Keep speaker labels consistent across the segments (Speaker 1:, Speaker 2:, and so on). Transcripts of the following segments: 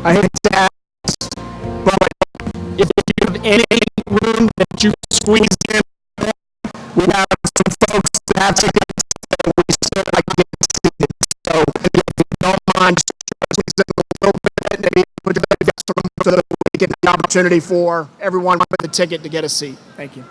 Speaker 1: I hate to ask, but if you have any room that you can squeeze in, we have some folks that have tickets that we still like to get seated. So if you don't mind, squeeze in a little bit, maybe put your best room so that we get the opportunity for everyone with the ticket to get a seat. Thank you.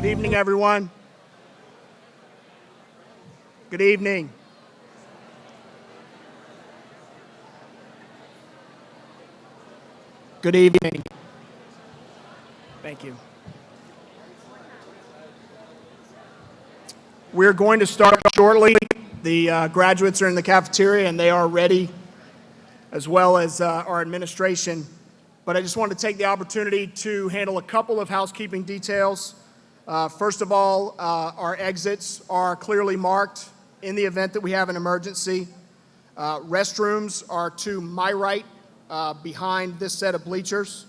Speaker 1: evening, everyone. Good evening. Good evening. Thank you. We're going to start shortly. The graduates are in the cafeteria and they are ready, as well as our administration. But I just wanted to take the opportunity to handle a couple of housekeeping details. First of all, our exits are clearly marked in the event that we have an emergency. Restrooms are to my right, behind this set of bleachers.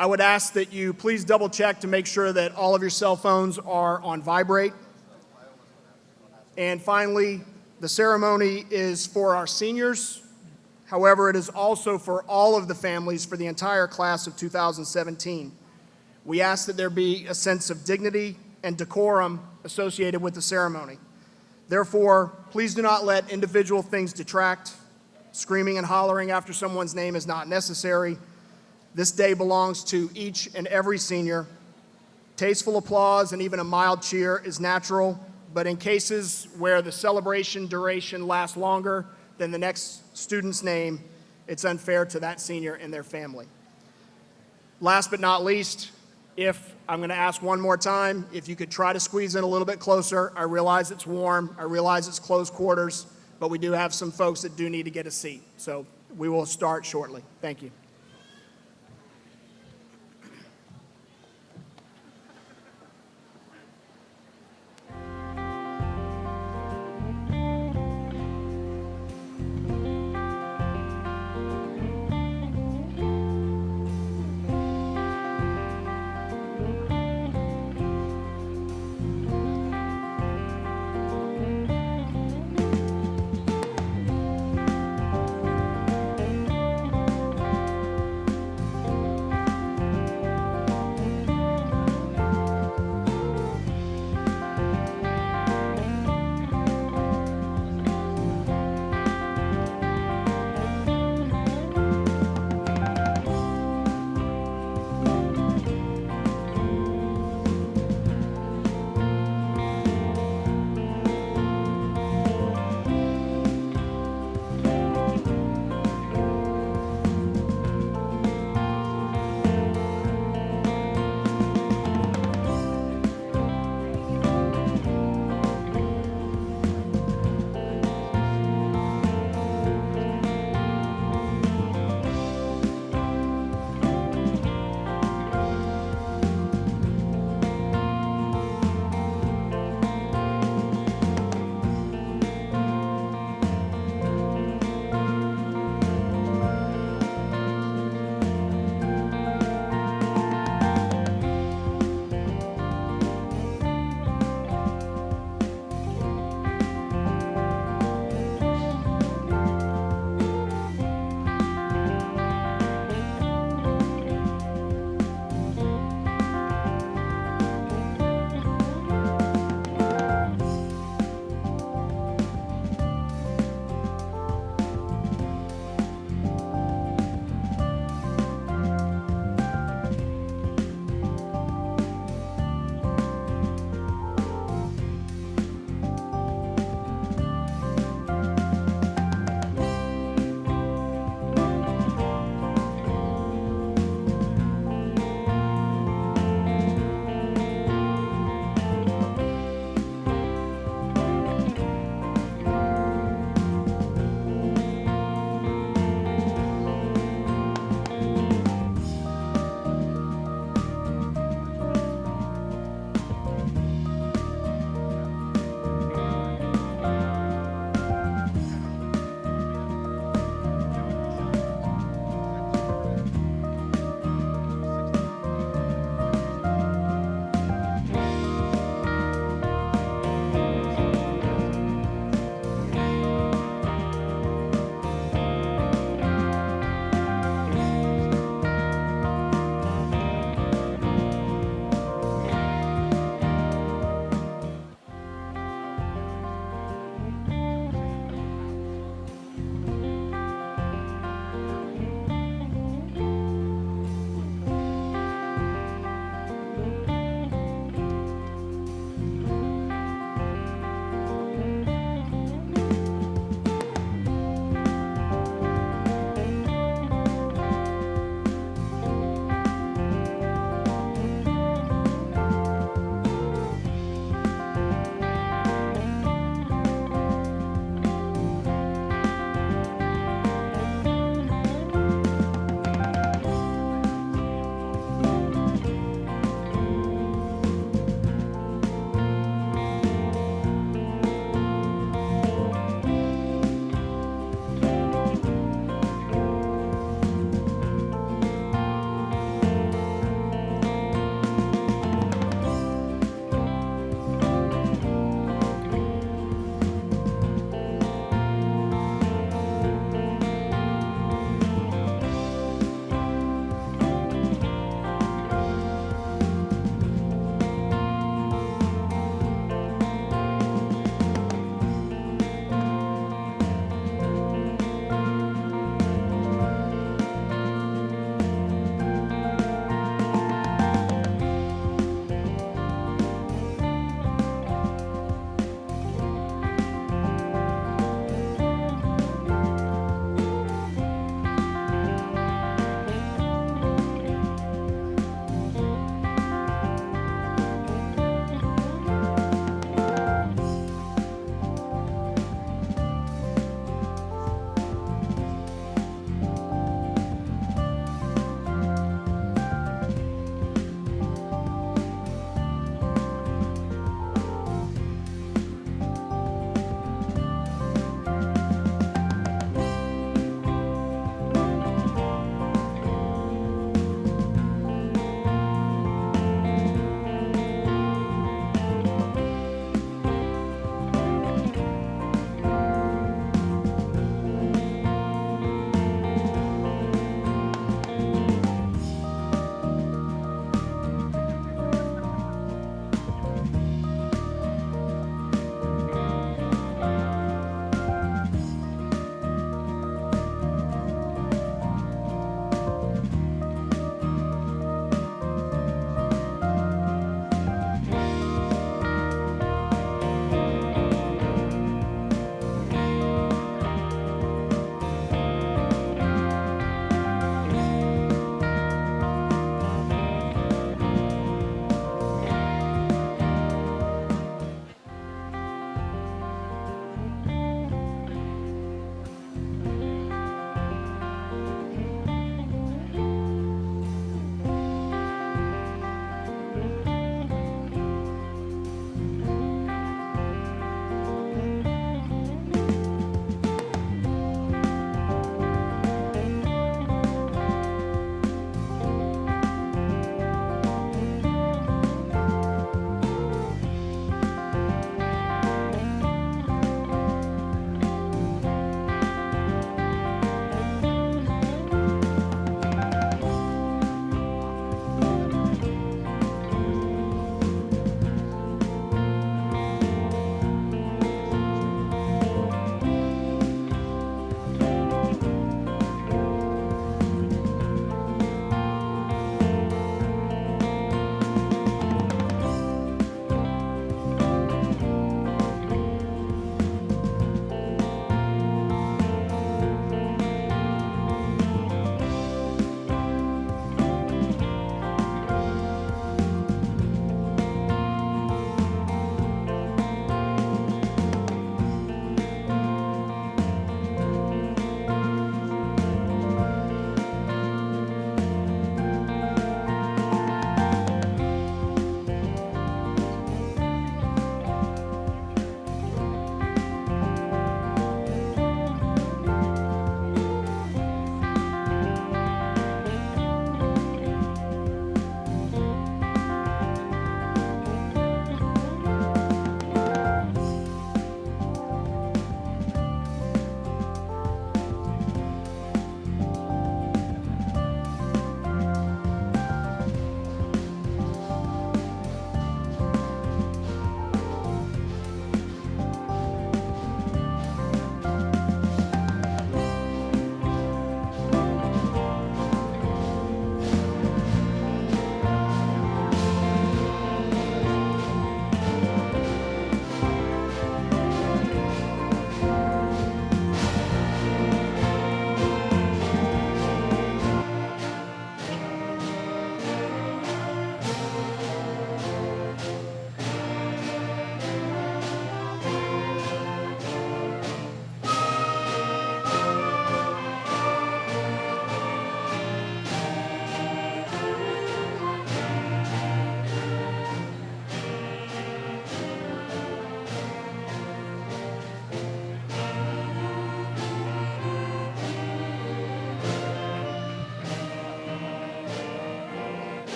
Speaker 1: I would ask that you please double check to make sure that all of your cell phones are on vibrate. And finally, the ceremony is for our seniors. However, it is also for all of the families for the entire class of 2017. We ask that there be a sense of dignity and decorum associated with the ceremony. Therefore, please do not let individual things detract. Screaming and hollering after someone's name is not necessary. This day belongs to each and every senior. Tasteful applause and even a mild cheer is natural, but in cases where the celebration duration lasts longer than the next student's name, it's unfair to that senior and their family. Last but not least, I'm going to ask one more time, if you could try to squeeze in a little bit closer. I realize it's warm, I realize it's close quarters, but we do have some folks that do need to get a seat. So we will start shortly. Thank you.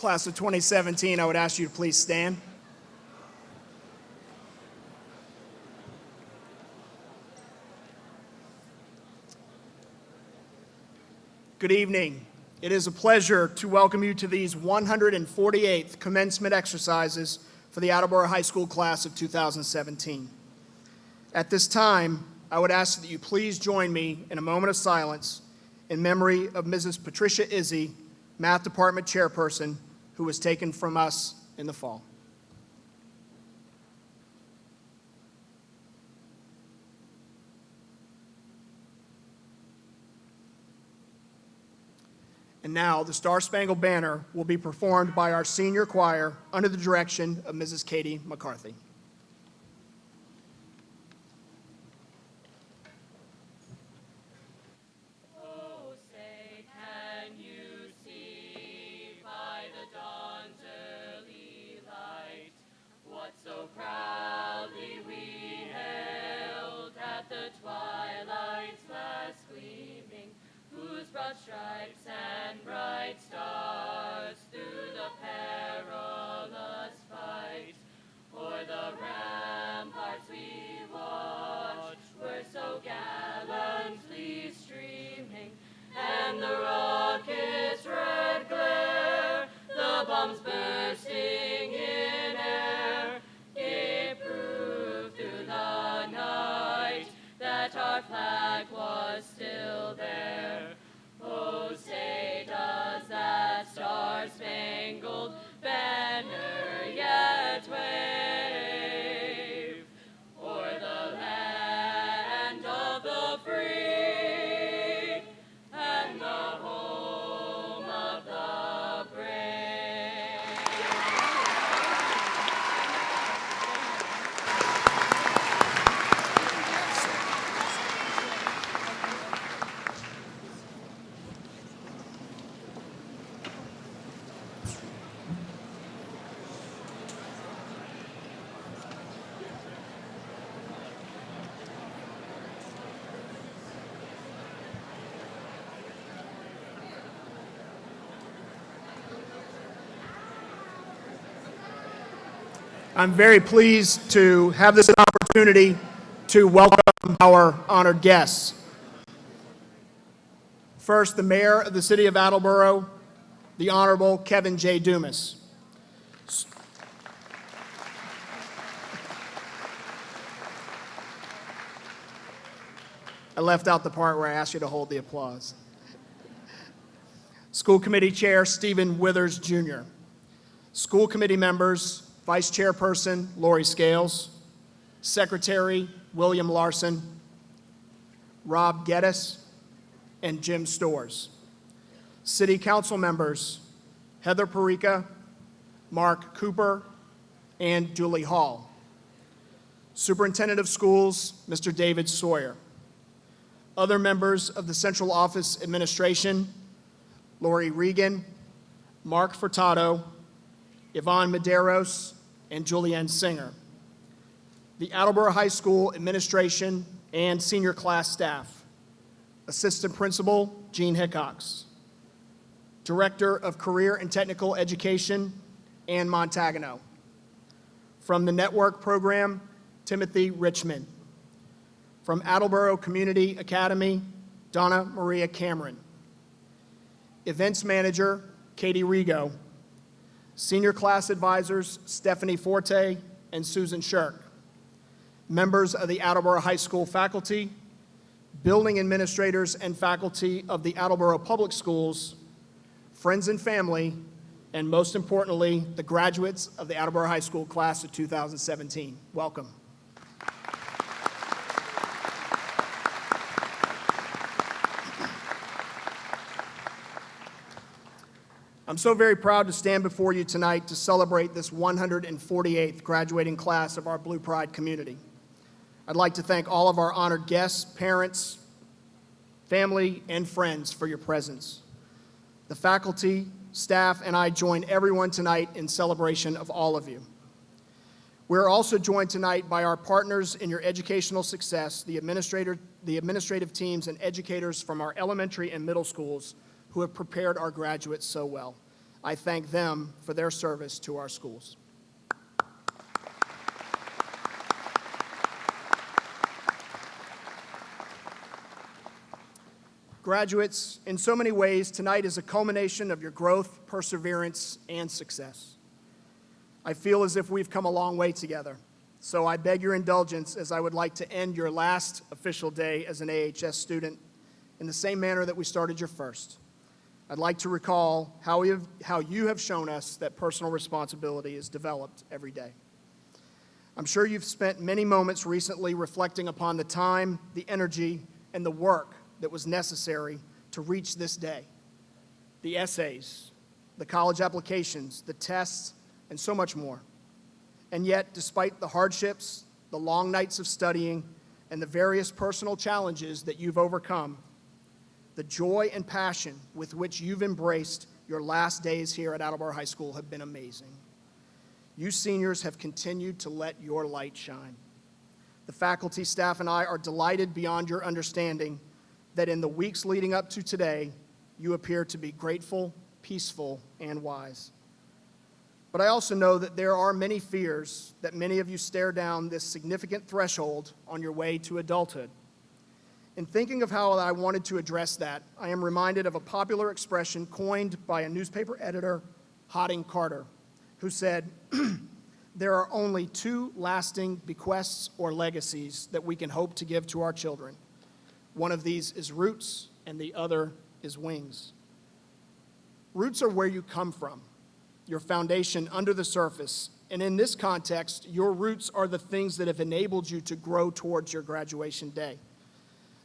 Speaker 1: Class of 2017, I would ask you to please stand. Good evening. It is a pleasure to welcome you to these 148th commencement exercises for the Attleboro High School class of 2017. At this time, I would ask that you please join me in a moment of silence in memory of Mrs. Patricia Izzy, Math Department Chairperson, who was taken from us in the fall. And now, the Star-Spangled Banner will be performed by our senior choir under the direction of Mrs. Katie McCarthy.
Speaker 2: Oh, say, can you see by the dawn's early light what so proudly we hailed at the twilight's last gleaming, whose broad stripes and bright stars through the perilous fight o'er the ramparts we watched were so gallantly streaming, and the rocket's red glare, the bombs bursting in air, gave proof through the night that our flag was still there. Oh, say does that star-spangled banner yet wave o'er the land of the free and the home of the brave?
Speaker 1: I'm very pleased to have this opportunity to welcome our honored guests. First, the Mayor of the City of Attleboro, the Honorable Kevin J. Dumas. I left out the part where I asked you to hold the applause. School Committee Chair Stephen Withers, Jr. School Committee members, Vice Chairperson Lori Scales, Secretary William Larson, Rob Geddes, and Jim Storrs. City Council members Heather Perica, Mark Cooper, and Julie Hall. Superintendent of Schools Mr. David Sawyer. Other members of the Central Office Administration Lori Regan, Mark Furtado, Yvonne Medeiros, and Julianne Singer. The Attleboro High School Administration and senior class staff. Assistant Principal Gene Hickox. Director of Career and Technical Education Ann Montagano. From the Network Program, Timothy Richmond. From Attleboro Community Academy, Donna Maria Cameron. Events Manager Katie Rigo. Senior class advisors Stephanie Forte and Susan Shirk. Members of the Attleboro High School faculty, building administrators and faculty of the Attleboro Public Schools, friends and family, and most importantly, the graduates of the Attleboro High School class of 2017. Welcome. I'm so very proud to stand before you tonight to celebrate this 148th graduating class of our Blue Pride community. I'd like to thank all of our honored guests, parents, family, and friends for your presence. The faculty, staff, and I join everyone tonight in celebration of all of you. We're also joined tonight by our partners in your educational success, the administrative teams and educators from our elementary and middle schools who have prepared our graduates so well. I thank them for their service to our schools. Graduates, in so many ways, tonight is a culmination of your growth, perseverance, and success. I feel as if we've come a long way together, so I beg your indulgence as I would like to end your last official day as an AHS student in the same manner that we started your first. I'd like to recall how you have shown us that personal responsibility is developed every day. I'm sure you've spent many moments recently reflecting upon the time, the energy, and the work that was necessary to reach this day. The essays, the college applications, the tests, and so much more. And yet, despite the hardships, the long nights of studying, and the various personal challenges that you've overcome, the joy and passion with which you've embraced your last days here at Attleboro High School have been amazing. You seniors have continued to let your light shine. The faculty, staff, and I are delighted beyond your understanding that in the weeks leading up to today, you appear to be grateful, peaceful, and wise. But I also know that there are many fears that many of you stare down this significant threshold on your way to adulthood. In thinking of how I wanted to address that, I am reminded of a popular expression coined by a newspaper editor, Hodding Carter, who said, "There are only two lasting bequests or legacies that we can hope to give to our children. One of these is roots, and the other is wings." Roots are where you come from, your foundation under the surface, and in this context, your roots are the things that have enabled you to grow towards your graduation day.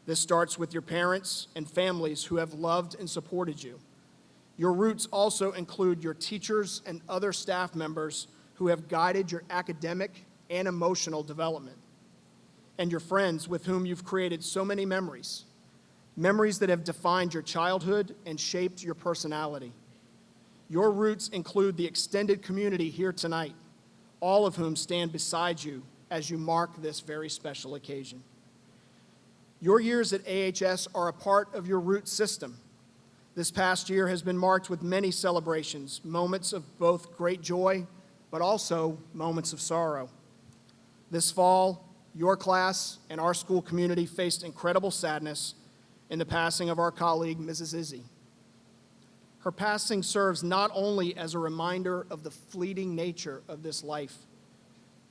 Speaker 1: This starts with your parents and families who have loved and supported you. Your roots also include your teachers and other staff members who have guided your academic and emotional development, and your friends with whom you've created so many memories, memories that have defined your childhood and shaped your personality. Your roots include the extended community here tonight, all of whom stand beside you as you mark this very special occasion. Your years at AHS are a part of your root system. This past year has been marked with many celebrations, moments of both great joy, but also moments of sorrow. This fall, your class and our school community faced incredible sadness in the passing of our colleague, Mrs. Izzy. Her passing serves not only as a reminder of the fleeting nature of this life,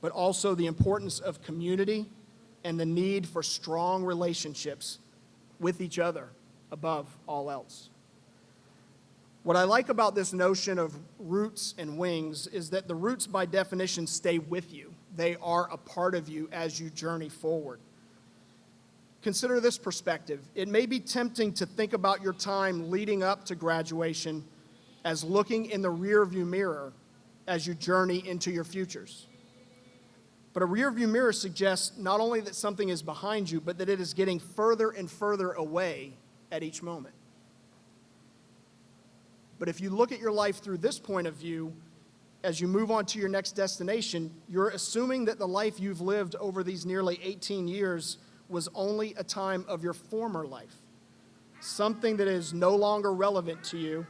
Speaker 1: but also the importance of community and the need for strong relationships with each other above all else. What I like about this notion of roots and wings is that the roots, by definition, stay with you. They are a part of you as you journey forward. Consider this perspective. It may be tempting to think about your time leading up to graduation as looking in the rearview mirror as you journey into your futures. But a rearview mirror suggests not only that something is behind you, but that it is getting further and further away at each moment. But if you look at your life through this point of view, as you move on to your next destination, you're assuming that the life you've lived over these nearly 18 years was only a time of your former life, something that is no longer relevant to you.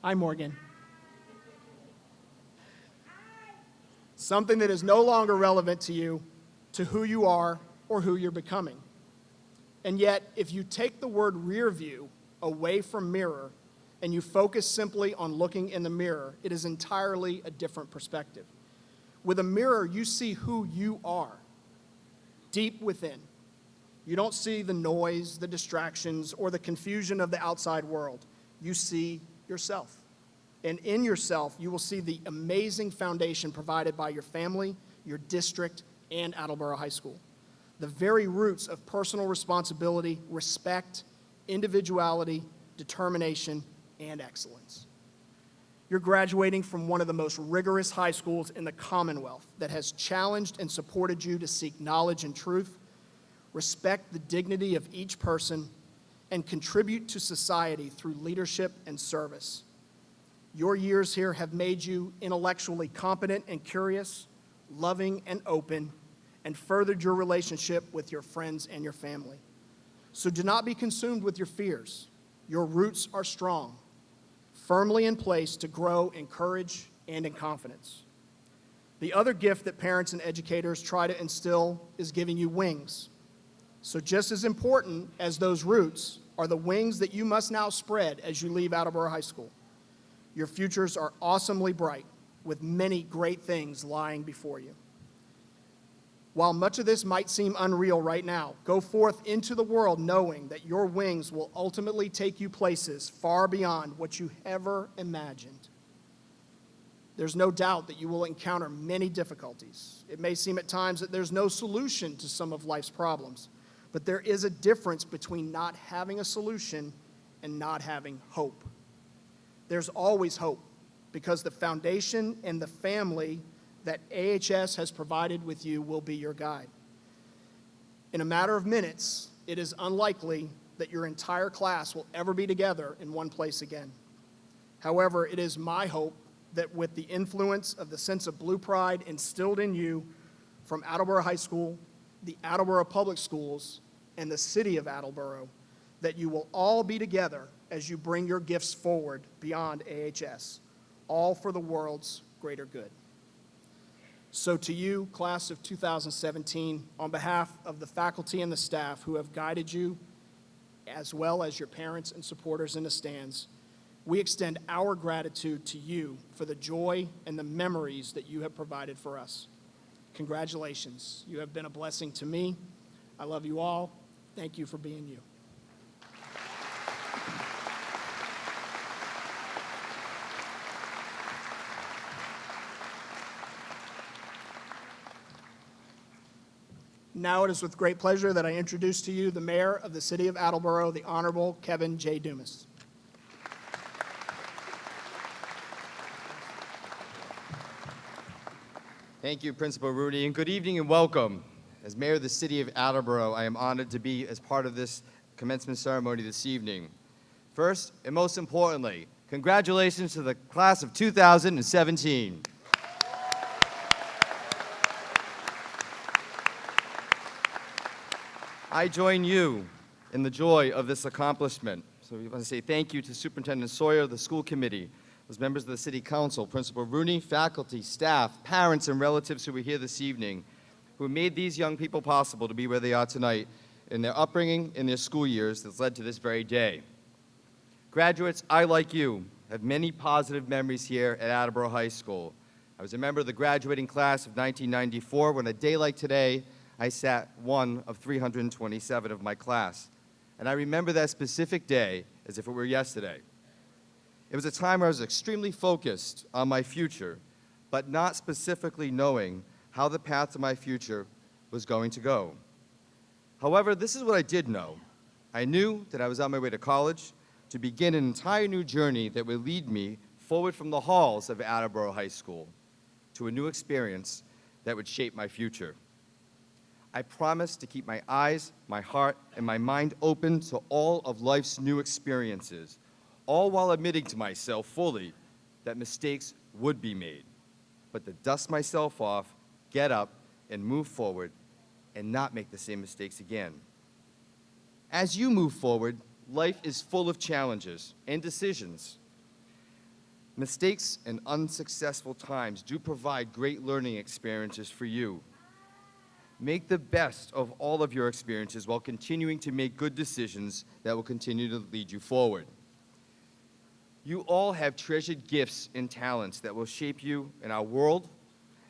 Speaker 1: Hi, Morgan. Something that is no longer relevant to you, to who you are or who you're becoming. And yet, if you take the word rear view away from mirror and you focus simply on looking in the mirror, it is entirely a different perspective. With a mirror, you see who you are, deep within. You don't see the noise, the distractions, or the confusion of the outside world. You see yourself. And in yourself, you will see the amazing foundation provided by your family, your district, and Attleboro High School. The very roots of personal responsibility, respect, individuality, determination, and excellence. You're graduating from one of the most rigorous high schools in the Commonwealth that has challenged and supported you to seek knowledge and truth, respect the dignity of each person, and contribute to society through leadership and service. Your years here have made you intellectually competent and curious, loving and open, and furthered your relationship with your friends and your family. So do not be consumed with your fears. Your roots are strong. firmly in place to grow in courage and in confidence. The other gift that parents and educators try to instill is giving you wings. So just as important as those roots are the wings that you must now spread as you leave Attleboro High School. Your futures are awesomely bright, with many great things lying before you. While much of this might seem unreal right now, go forth into the world knowing that your wings will ultimately take you places far beyond what you ever imagined. There's no doubt that you will encounter many difficulties. It may seem at times that there's no solution to some of life's problems, but there is a difference between not having a solution and not having hope. There's always hope, because the foundation and the family that AHS has provided with you will be your guide. In a matter of minutes, it is unlikely that your entire class will ever be together in one place again. However, it is my hope that with the influence of the sense of blue pride instilled in you from Attleboro High School, the Attleboro Public Schools, and the city of Attleboro, that you will all be together as you bring your gifts forward beyond AHS, all for the world's greater good. So to you, class of 2017, on behalf of the faculty and the staff who have guided you, as well as your parents and supporters in the stands, we extend our gratitude to you for the joy and the memories that you have provided for us. Congratulations. You have been a blessing to me. I love you all. Thank you for being you. Now it is with great pleasure that I introduce to you the Mayor of the City of Attleboro, the Honorable Kevin J. Dumas.
Speaker 3: Thank you, Principal Rooney, and good evening and welcome. As Mayor of the City of Attleboro, I am honored to be as part of this commencement ceremony this evening. First, and most importantly, congratulations to the class of 2017. I join you in the joy of this accomplishment. So we want to say thank you to Superintendent Sawyer, the school committee, those members of the City Council, Principal Rooney, faculty, staff, parents, and relatives who are here this evening, who made these young people possible to be where they are tonight in their upbringing, in their school years that's led to this very day. Graduates, I, like you, have many positive memories here at Attleboro High School. I was a member of the graduating class of 1994 when a day like today, I sat one of 327 of my class. And I remember that specific day as if it were yesterday. It was a time where I was extremely focused on my future, but not specifically knowing how the path to my future was going to go. However, this is what I did know. I knew that I was on my way to college to begin an entire new journey that would lead me forward from the halls of Attleboro High School to a new experience that would shape my future. I promised to keep my eyes, my heart, and my mind open to all of life's new experiences, all while admitting to myself fully that mistakes would be made, but to dust myself off, get up, and move forward, and not make the same mistakes again. As you move forward, life is full of challenges and decisions. Mistakes and unsuccessful times do provide great learning experiences for you. Make the best of all of your experiences while continuing to make good decisions that will continue to lead you forward. You all have treasured gifts and talents that will shape you in our world,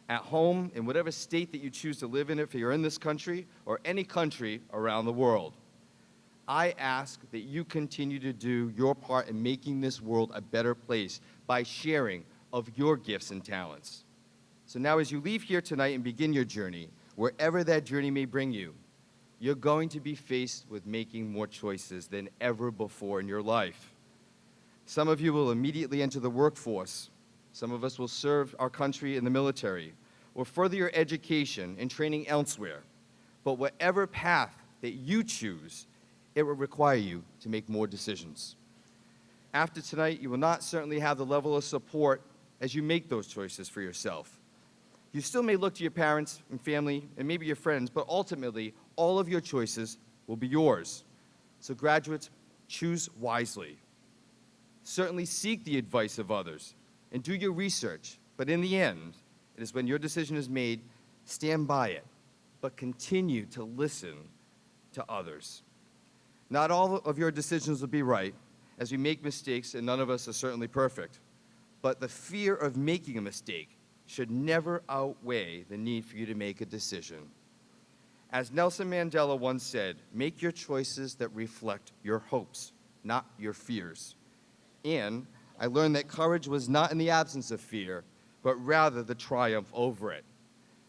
Speaker 3: at home, in whatever state that you choose to live in, if you're in this country or any country around the world. I ask that you continue to do your part in making this world a better place by sharing of your gifts and talents. So now as you leave here tonight and begin your journey, wherever that journey may bring you, you're going to be faced with making more choices than ever before in your life. Some of you will immediately enter the workforce. Some of us will serve our country in the military or further your education and training elsewhere. But whatever path that you choose, it will require you to make more decisions. After tonight, you will not certainly have the level of support as you make those choices for yourself. You still may look to your parents and family and maybe your friends, but ultimately, all of your choices will be yours. So graduates, choose wisely. Certainly seek the advice of others and do your research, but in the end, it is when your decision is made, stand by it, but continue to listen to others. Not all of your decisions will be right, as we make mistakes, and none of us are certainly perfect. But the fear of making a mistake should never outweigh the need for you to make a decision. As Nelson Mandela once said, make your choices that reflect your hopes, not your fears. And I learned that courage was not in the absence of fear, but rather the triumph over it.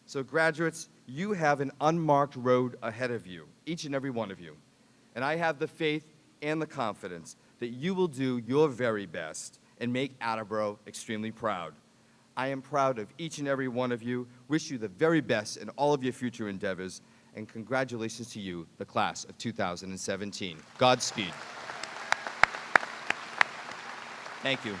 Speaker 3: So graduates, you have an unmarked road ahead of you, each and every one of you. And I have the faith and the confidence that you will do your very best and make Attleboro extremely proud. I am proud of each and every one of you, wish you the very best in all of your future endeavors, and congratulations to you, the class of 2017. Godspeed. Thank you.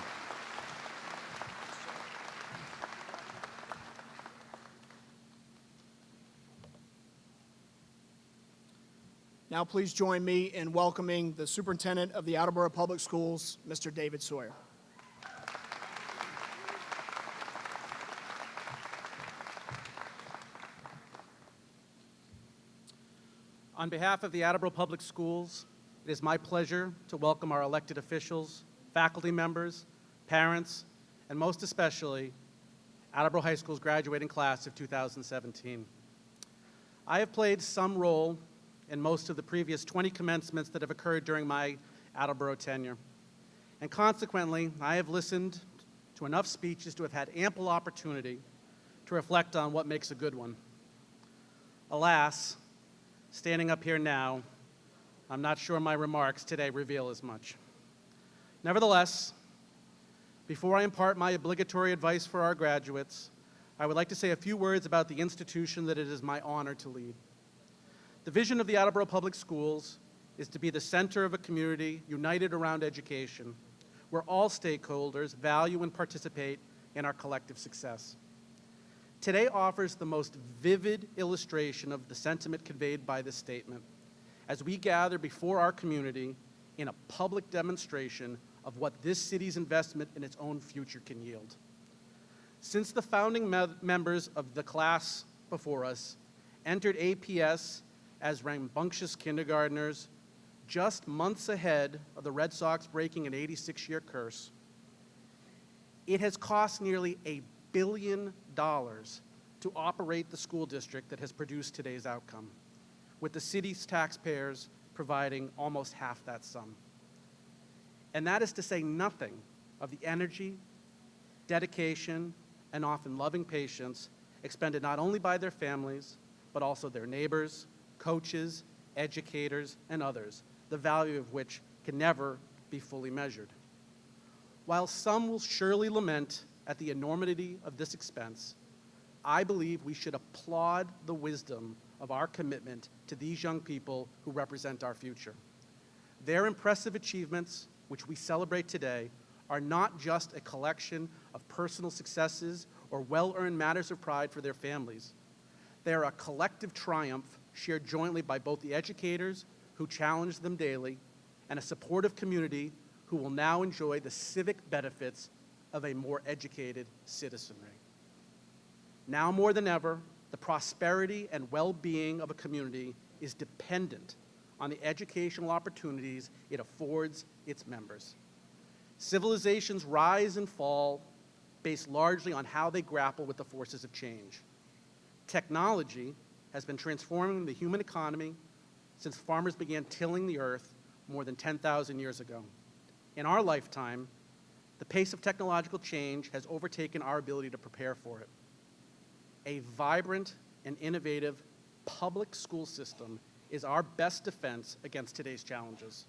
Speaker 1: Now please join me in welcoming the Superintendent of the Attleboro Public Schools, Mr. David Sawyer.
Speaker 4: On behalf of the Attleboro Public Schools, it is my pleasure to welcome our elected officials, faculty members, parents, and most especially, Attleboro High School's graduating class of 2017. I have played some role in most of the previous 20 commencements that have occurred during my Attleboro tenure. And consequently, I have listened to enough speeches to have had ample opportunity to reflect on what makes a good one. Alas, standing up here now, I'm not sure my remarks today reveal as much. Nevertheless, before I impart my obligatory advice for our graduates, I would like to say a few words about the institution that it is my honor to lead. The vision of the Attleboro Public Schools is to be the center of a community united around education, where all stakeholders value and participate in our collective success. Today offers the most vivid illustration of the sentiment conveyed by this statement as we gather before our community in a public demonstration of what this city's investment in its own future can yield. Since the founding members of the class before us entered APS as rambunctious kindergartners, just months ahead of the Red Sox breaking an 86-year curse, it has cost nearly $1 billion to operate the school district that has produced today's outcome, with the city's taxpayers providing almost half that sum. And that is to say nothing of the energy, dedication, and often loving patience expended not only by their families, but also their neighbors, coaches, educators, and others, the value of which can never be fully measured. While some will surely lament at the enormity of this expense, I believe we should applaud the wisdom of our commitment to these young people who represent our future. Their impressive achievements, which we celebrate today, are not just a collection of personal successes or well-earned matters of pride for their families. They are a collective triumph shared jointly by both the educators who challenge them daily and a supportive community who will now enjoy the civic benefits of a more educated citizenry. Now more than ever, the prosperity and well-being of a community is dependent on the educational opportunities it affords its members. Civilizations rise and fall based largely on how they grapple with the forces of change. Technology has been transforming the human economy since farmers began tilling the earth more than 10,000 years ago. In our lifetime, the pace of technological change has overtaken our ability to prepare for it. A vibrant and innovative public school system is our best defense against today's challenges.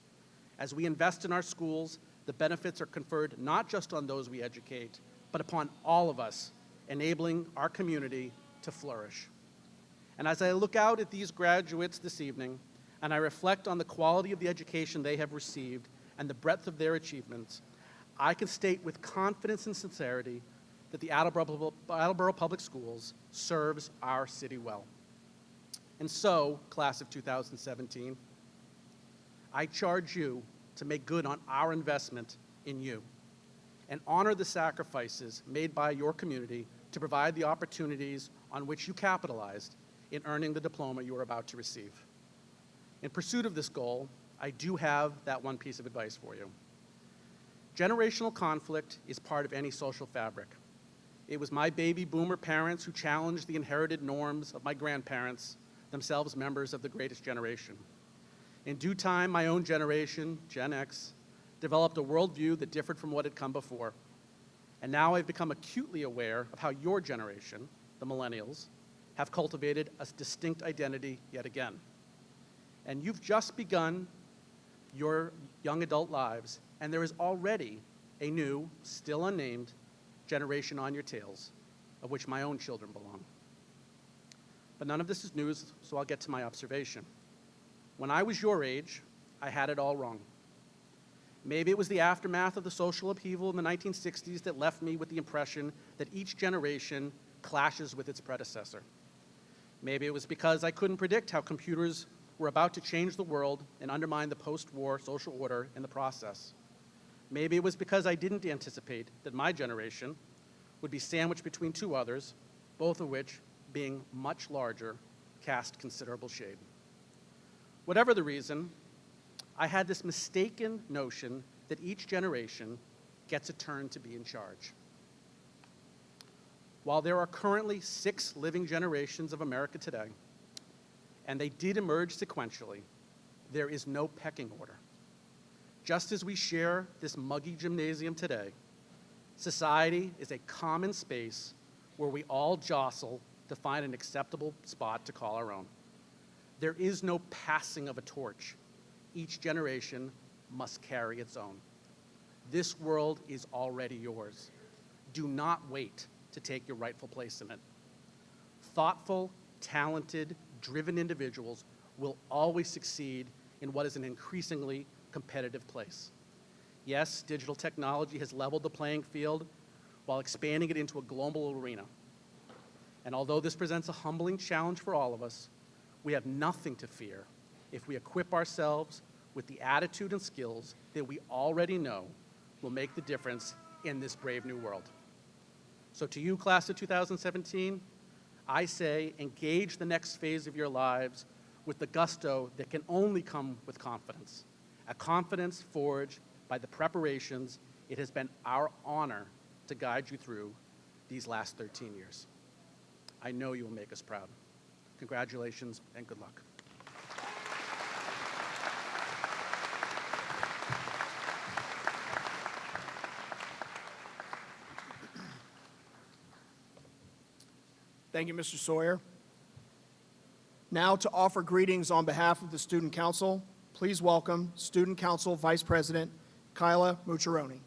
Speaker 4: As we invest in our schools, the benefits are conferred not just on those we educate, but upon all of us, enabling our community to flourish. And as I look out at these graduates this evening, and I reflect on the quality of the education they have received and the breadth of their achievements, I can state with confidence and sincerity that the Attleboro Public Schools serves our city well. And so, class of 2017, I charge you to make good on our investment in you and honor the sacrifices made by your community to provide the opportunities on which you capitalized in earning the diploma you are about to receive. In pursuit of this goal, I do have that one piece of advice for you. Generational conflict is part of any social fabric. It was my baby boomer parents who challenged the inherited norms of my grandparents, themselves members of the greatest generation. In due time, my own generation, Gen X, developed a worldview that differed from what had come before. And now I've become acutely aware of how your generation, the millennials, have cultivated a distinct identity yet again. And you've just begun your young adult lives, and there is already a new, still unnamed, generation on your tails, of which my own children belong. But none of this is news, so I'll get to my observation. When I was your age, I had it all wrong. Maybe it was the aftermath of the social upheaval in the 1960s that left me with the impression that each generation clashes with its predecessor. Maybe it was because I couldn't predict how computers were about to change the world and undermine the post-war social order in the process. Maybe it was because I didn't anticipate that my generation would be sandwiched between two others, both of which, being much larger, cast considerable shade. Whatever the reason, I had this mistaken notion that each generation gets a turn to be in charge. While there are currently 6 living generations of America today, and they did emerge sequentially, there is no pecking order. Just as we share this muggy gymnasium today, society is a common space where we all jostle to find an acceptable spot to call our own. There is no passing of a torch. Each generation must carry its own. This world is already yours. Do not wait to take your rightful place in it. Thoughtful, talented, driven individuals will always succeed in what is an increasingly competitive place. Yes, digital technology has leveled the playing field while expanding it into a global arena. And although this presents a humbling challenge for all of us, we have nothing to fear if we equip ourselves with the attitude and skills that we already know will make the difference in this brave new world. So to you, class of 2017, I say engage the next phase of your lives with the gusto that can only come with confidence, a confidence forged by the preparations it has been our honor to guide you through these last 13 years. I know you will make us proud. Congratulations and good luck.
Speaker 1: Thank you, Mr. Sawyer. Now to offer greetings on behalf of the Student Council, please welcome Student Council Vice President Kyla Mucciaroni.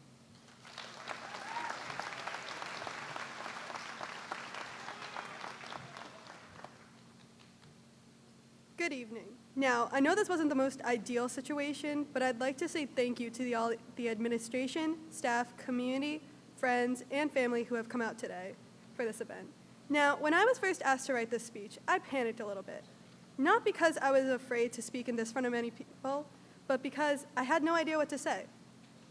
Speaker 5: Good evening. Now, I know this wasn't the most ideal situation, but I'd like to say thank you to the administration, staff, community, friends, and family who have come out today for this event. Now, when I was first asked to write this speech, I panicked a little bit. Not because I was afraid to speak in this front of many people, but because I had no idea what to say.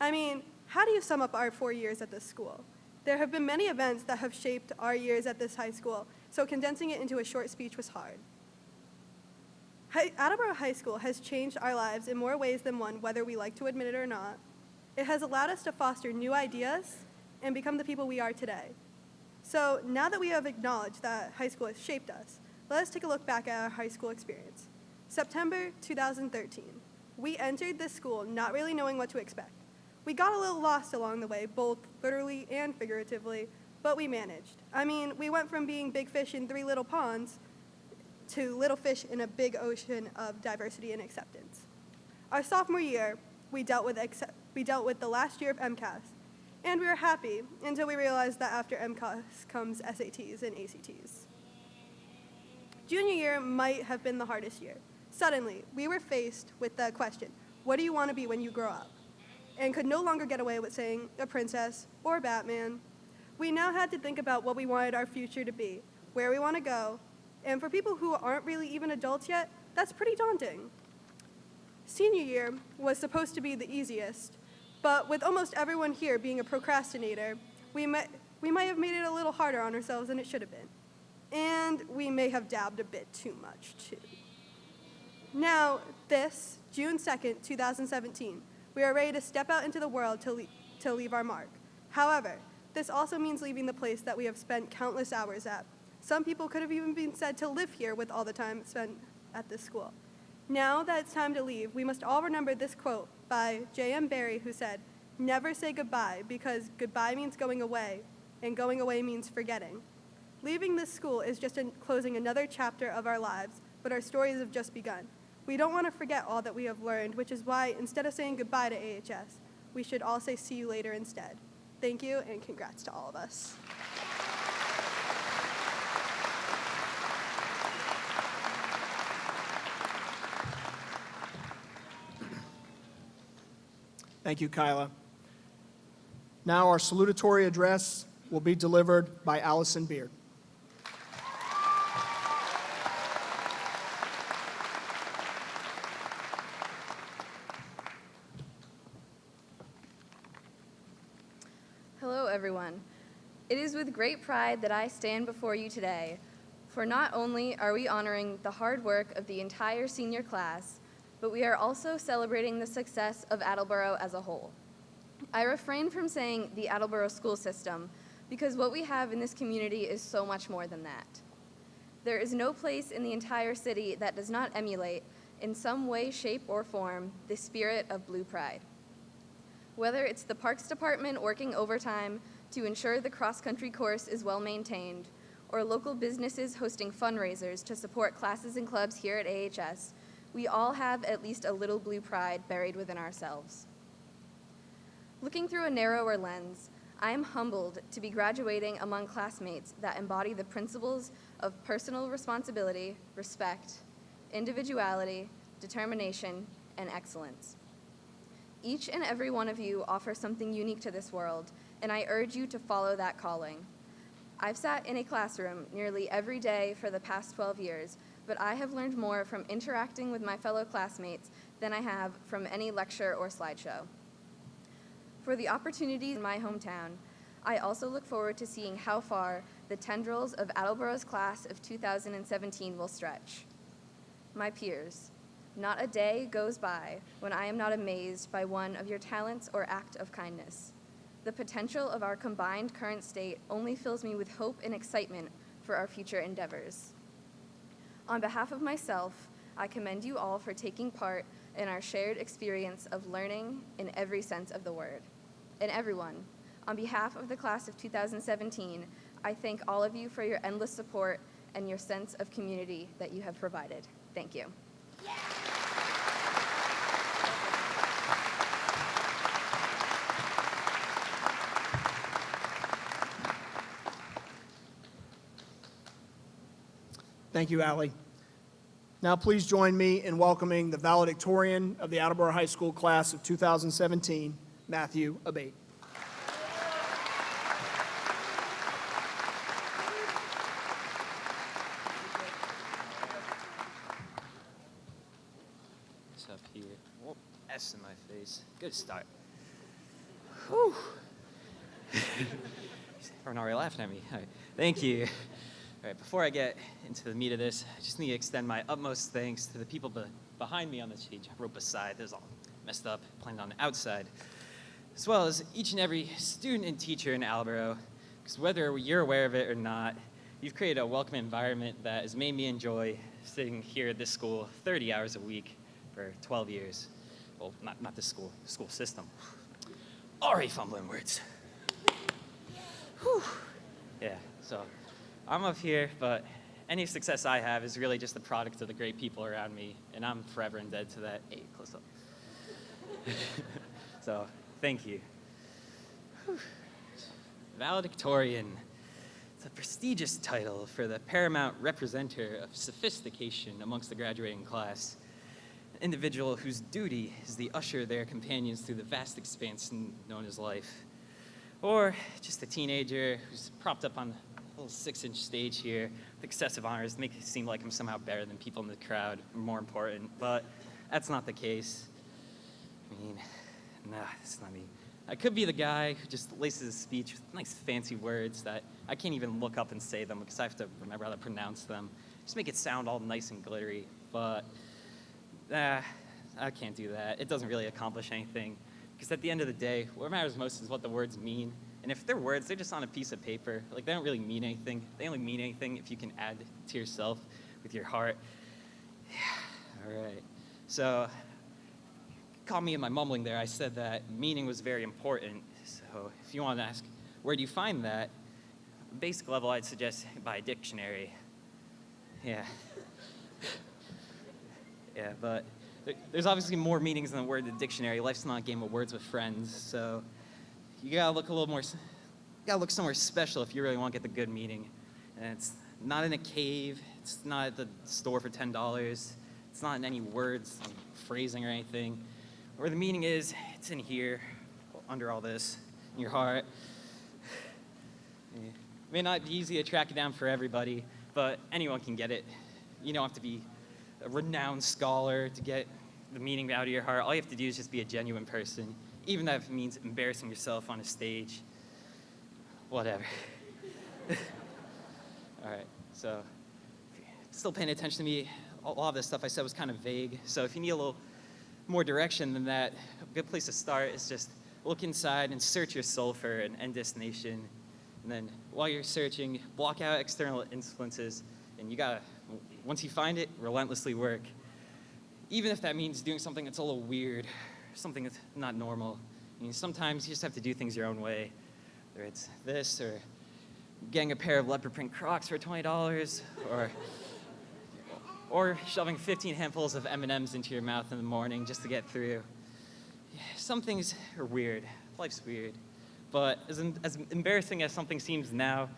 Speaker 5: I mean, how do you sum up our 4 years at this school? There have been many events that have shaped our years at this high school, so condensing it into a short speech was hard. Attleboro High School has changed our lives in more ways than one, whether we like to admit it or not. It has allowed us to foster new ideas and become the people we are today. So now that we have acknowledged that high school has shaped us, let us take a look back at our high school experience. September 2013, we entered this school not really knowing what to expect. We got a little lost along the way, both literally and figuratively, but we managed. I mean, we went from being big fish in 3 little ponds to little fish in a big ocean of diversity and acceptance. Our sophomore year, we dealt with the last year of MCAS, and we were happy until we realized that after MCAS comes SATs and ACTs. Junior year might have been the hardest year. Suddenly, we were faced with the question, what do you want to be when you grow up? And could no longer get away with saying a princess or Batman. We now had to think about what we wanted our future to be, where we want to go, and for people who aren't really even adults yet, that's pretty daunting. Senior year was supposed to be the easiest, But with almost everyone here being a procrastinator, we might have made it a little harder on ourselves than it should have been. And we may have dabbed a bit too much, too. Now, this, June 2nd, 2017, we are ready to step out into the world to leave our mark. However, this also means leaving the place that we have spent countless hours at. Some people could have even been said to live here with all the time spent at this school. Now that it's time to leave, we must all remember this quote by J.M. Barrie, who said, "Never say goodbye, because goodbye means going away, and going away means forgetting." Leaving this school is just closing another chapter of our lives, but our stories have just begun. We don't want to forget all that we have learned, which is why, instead of saying goodbye to AHS, we should all say see you later instead. Thank you, and congrats to all of us.
Speaker 1: Thank you, Kyla. Now our salutatory address will be delivered by Allison Beard.
Speaker 6: Hello, everyone. It is with great pride that I stand before you today, for not only are we honoring the hard work of the entire senior class, but we are also celebrating the success of Attleboro as a whole. I refrain from saying the Attleboro school system because what we have in this community is so much more than that. There is no place in the entire city that does not emulate, in some way, shape, or form, the spirit of Blue Pride. Whether it's the Parks Department working overtime to ensure the cross-country course is well maintained, or local businesses hosting fundraisers to support classes and clubs here at AHS, we all have at least a little Blue Pride buried within ourselves. Looking through a narrower lens, I am humbled to be graduating among classmates that embody the principles of personal responsibility, respect, individuality, determination, and excellence. Each and every one of you offer something unique to this world, and I urge you to follow that calling. I've sat in a classroom nearly every day for the past 12 years, but I have learned more from interacting with my fellow classmates than I have from any lecture or slideshow. For the opportunities in my hometown, I also look forward to seeing how far the tendrils of Attleboro's class of 2017 will stretch. My peers, not a day goes by when I am not amazed by one of your talents or act of kindness. The potential of our combined current state only fills me with hope and excitement for our future endeavors. On behalf of myself, I commend you all for taking part in our shared experience of learning in every sense of the word. And everyone, on behalf of the class of 2017, I thank all of you for your endless support and your sense of community that you have provided. Thank you.
Speaker 1: Thank you, Allie. Now please join me in welcoming the valedictorian of the Attleboro High School class of 2017, Matthew Abate.
Speaker 7: It's up here. Whoa, S in my face. Good start. Whew. Everyone already laughing at me. All right. Thank you. All right, before I get into the meat of this, I just need to extend my utmost thanks to the people behind me on the stage. I wrote beside, this is all messed up, planned on the outside, as well as each and every student and teacher in Attleboro, because whether you're aware of it or not, you've created a welcome environment that has made me enjoy sitting here at this school 30 hours a week for 12 years. Well, not this school, the school system. Already fumbling words. Whew. Yeah, so I'm up here, but any success I have is really just the product of the great people around me, and I'm forever indebted to that. Hey, close up. So, thank you. Whew. Valedictorian. It's a prestigious title for the paramount representative of sophistication amongst the graduating class. An individual whose duty is to usher their companions through the vast expanse known as life. Or just a teenager who's propped up on a little 6-inch stage here with excessive honors to make it seem like I'm somehow better than people in the crowd, or more important, but that's not the case. I mean, Nah, it's not me. I could be the guy who just laces his speech with nice fancy words that I can't even look up and say them because I have to remember how to pronounce them. Just make it sound all nice and glittery, but I can't do that. It doesn't really accomplish anything because at the end of the day, what matters most is what the words mean. And if they're words, they're just on a piece of paper. Like, they don't really mean anything. They only mean anything if you can add to yourself with your heart. Yeah. All right. So, caught me in my mumbling there. I said that meaning was very important. So if you want to ask, where do you find that? Basic level, I'd suggest buy a dictionary. Yeah. Yeah, but there's obviously more meanings than the word in the dictionary. Life's not a game of words with friends, so you gotta look a little more, you gotta look somewhere special if you really want to get the good meaning. And it's not in a cave, it's not at the store for $10, it's not in any words, phrasing or anything. Where the meaning is, it's in here, under all this, in your heart. It may not be easy to track it down for everybody, but anyone can get it. You don't have to be a renowned scholar to get the meaning out of your heart. All you have to do is just be a genuine person, even if it means embarrassing yourself on a stage. Whatever. All right, so if you're still paying attention to me, a lot of this stuff I said was kind of vague, so if you need a little more direction than that, a good place to start is just look inside and search your soul for an end destination. And then while you're searching, block out external influences, and you gotta, once you find it, relentlessly work. Even if that means doing something that's a little weird, something that's not normal. I mean, sometimes you just have to do things your own way. Whether it's this, or getting a pair of leopard print Crocs for $20, or shoving 15 handfuls of M&Ms into your mouth in the morning just to get through. Yeah, some things are weird. Life's weird. But as embarrassing as something seems now,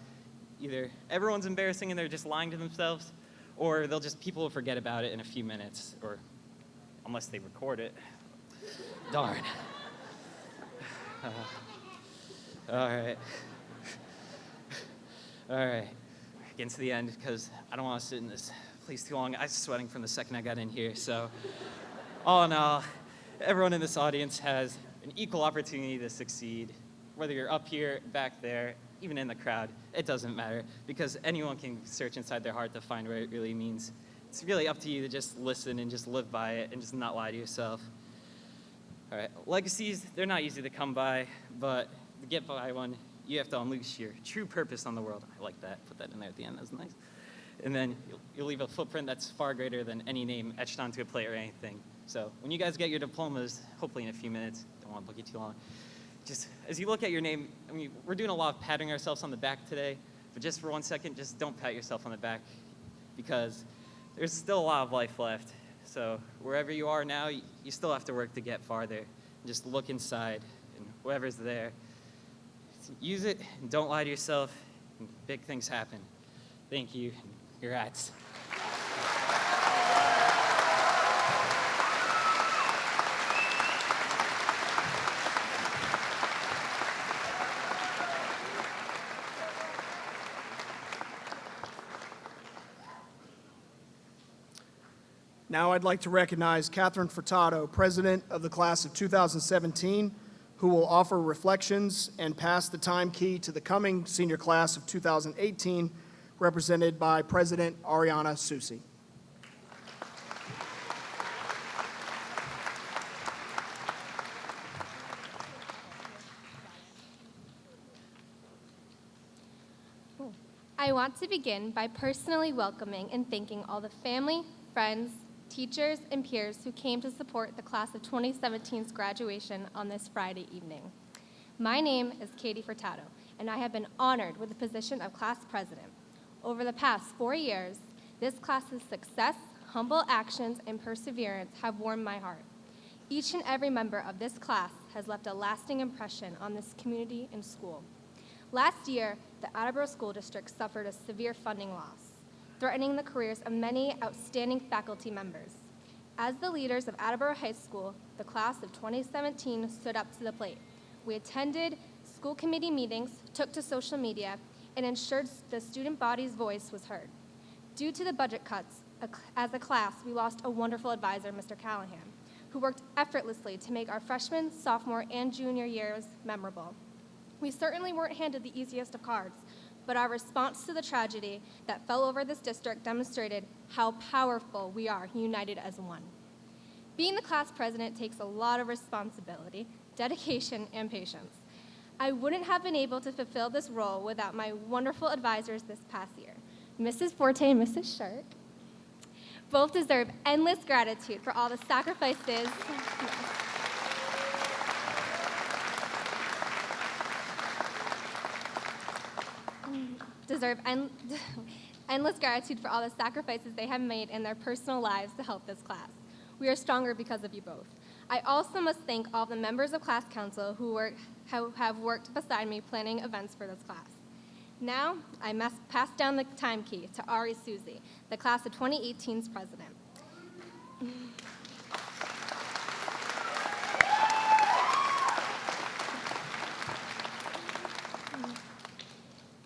Speaker 7: either everyone's embarrassing and they're just lying to themselves, or people will forget about it in a few minutes, or unless they record it. Darn. All right. All right. Getting to the end because I don't want to sit in this place too long. I was sweating from the second I got in here. So, all in all, everyone in this audience has an equal opportunity to succeed. Whether you're up here, back there, even in the crowd, it doesn't matter because anyone can search inside their heart to find what it really means. It's really up to you to just listen and just live by it and just not lie to yourself. All right, legacies, they're not easy to come by, but to get by one, you have to unleash your true purpose on the world. I like that. Put that in there at the end. That's nice. And then you'll leave a footprint that's far greater than any name etched onto a plate or anything. So when you guys get your diplomas, hopefully in a few minutes, don't want to book you too long, just as you look at your name, I mean, we're doing a lot of patting ourselves on the back today, but just for 1 second, just don't pat yourself on the back because there's still a lot of life left. So wherever you are now, you still have to work to get farther. Just look inside, and whoever's there, use it, and don't lie to yourself, and big things happen. Thank you. Congrats.
Speaker 1: Now I'd like to recognize Catherine Furtado, President of the Class of 2017, who will offer reflections and pass the time key to the coming senior class of 2018, represented by President Ariana Susi.
Speaker 8: I want to begin by personally welcoming and thanking all the family, friends, teachers, and peers who came to support the class of 2017's graduation on this Friday evening. My name is Katie Furtado, and I have been honored with the position of class president. Over the past 4 years, this class's success, humble actions, and perseverance have warmed my heart. Each and every member of this class has left a lasting impression on this community and school. Last year, the Attleboro School District suffered a severe funding loss, threatening the careers of many outstanding faculty members. As the leaders of Attleboro High School, the class of 2017 stood up to the plate. We attended school committee meetings, took to social media, and ensured the student body's voice was heard. Due to the budget cuts, as a class, we lost a wonderful advisor, Mr. Callahan, who worked effortlessly to make our freshman, sophomore, and junior years memorable. We certainly weren't handed the easiest of cards, but our response to the tragedy that fell over this district demonstrated how powerful we are united as one. Being the class president takes a lot of responsibility, dedication, and patience. I wouldn't have been able to fulfill this role without my wonderful advisors this past year, Mrs. Forte and Mrs. Shirk. Both deserve endless gratitude for all the sacrifices. Endless gratitude for all the sacrifices they have made in their personal lives to help this class. We are stronger because of you both. I also must thank all the members of class council who have worked beside me planning events for this class. Now, I must pass down the time key to Ari Susie, the class of 2018's president.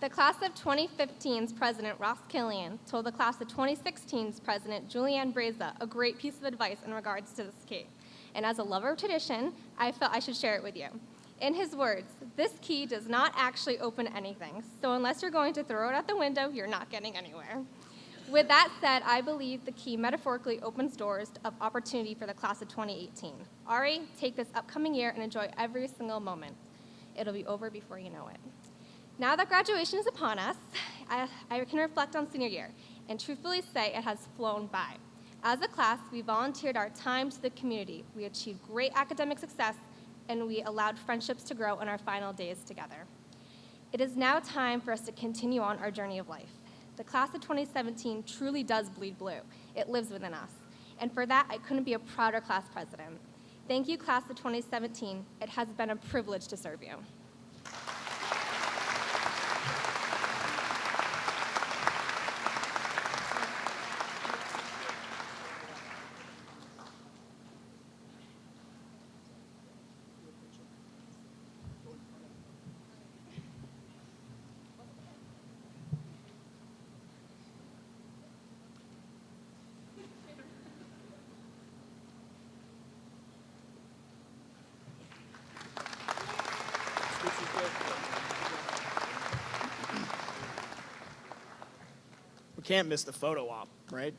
Speaker 8: The class of 2015's president, Ross Killian, told the class of 2016's president, Julianne Breza, a great piece of advice in regards to this key. And as a lover of tradition, I felt I should share it with you. In his words, this key does not actually open anything, so unless you're going to throw it out the window, you're not getting anywhere. With that said, I believe the key metaphorically opens doors of opportunity for the class of 2018. Ari, take this upcoming year and enjoy every single moment. It'll be over before you know it. Now that graduation is upon us, I can reflect on senior year and truthfully say it has flown by. As a class, we volunteered our time to the community. We achieved great academic success, and we allowed friendships to grow in our final days together. It is now time for us to continue on our journey of life. The class of 2017 truly does bleed blue. It lives within us. And for that, I couldn't be a prouder class president. Thank you, class of 2017. It has been a privilege to serve you.
Speaker 1: We can't miss the photo op, right?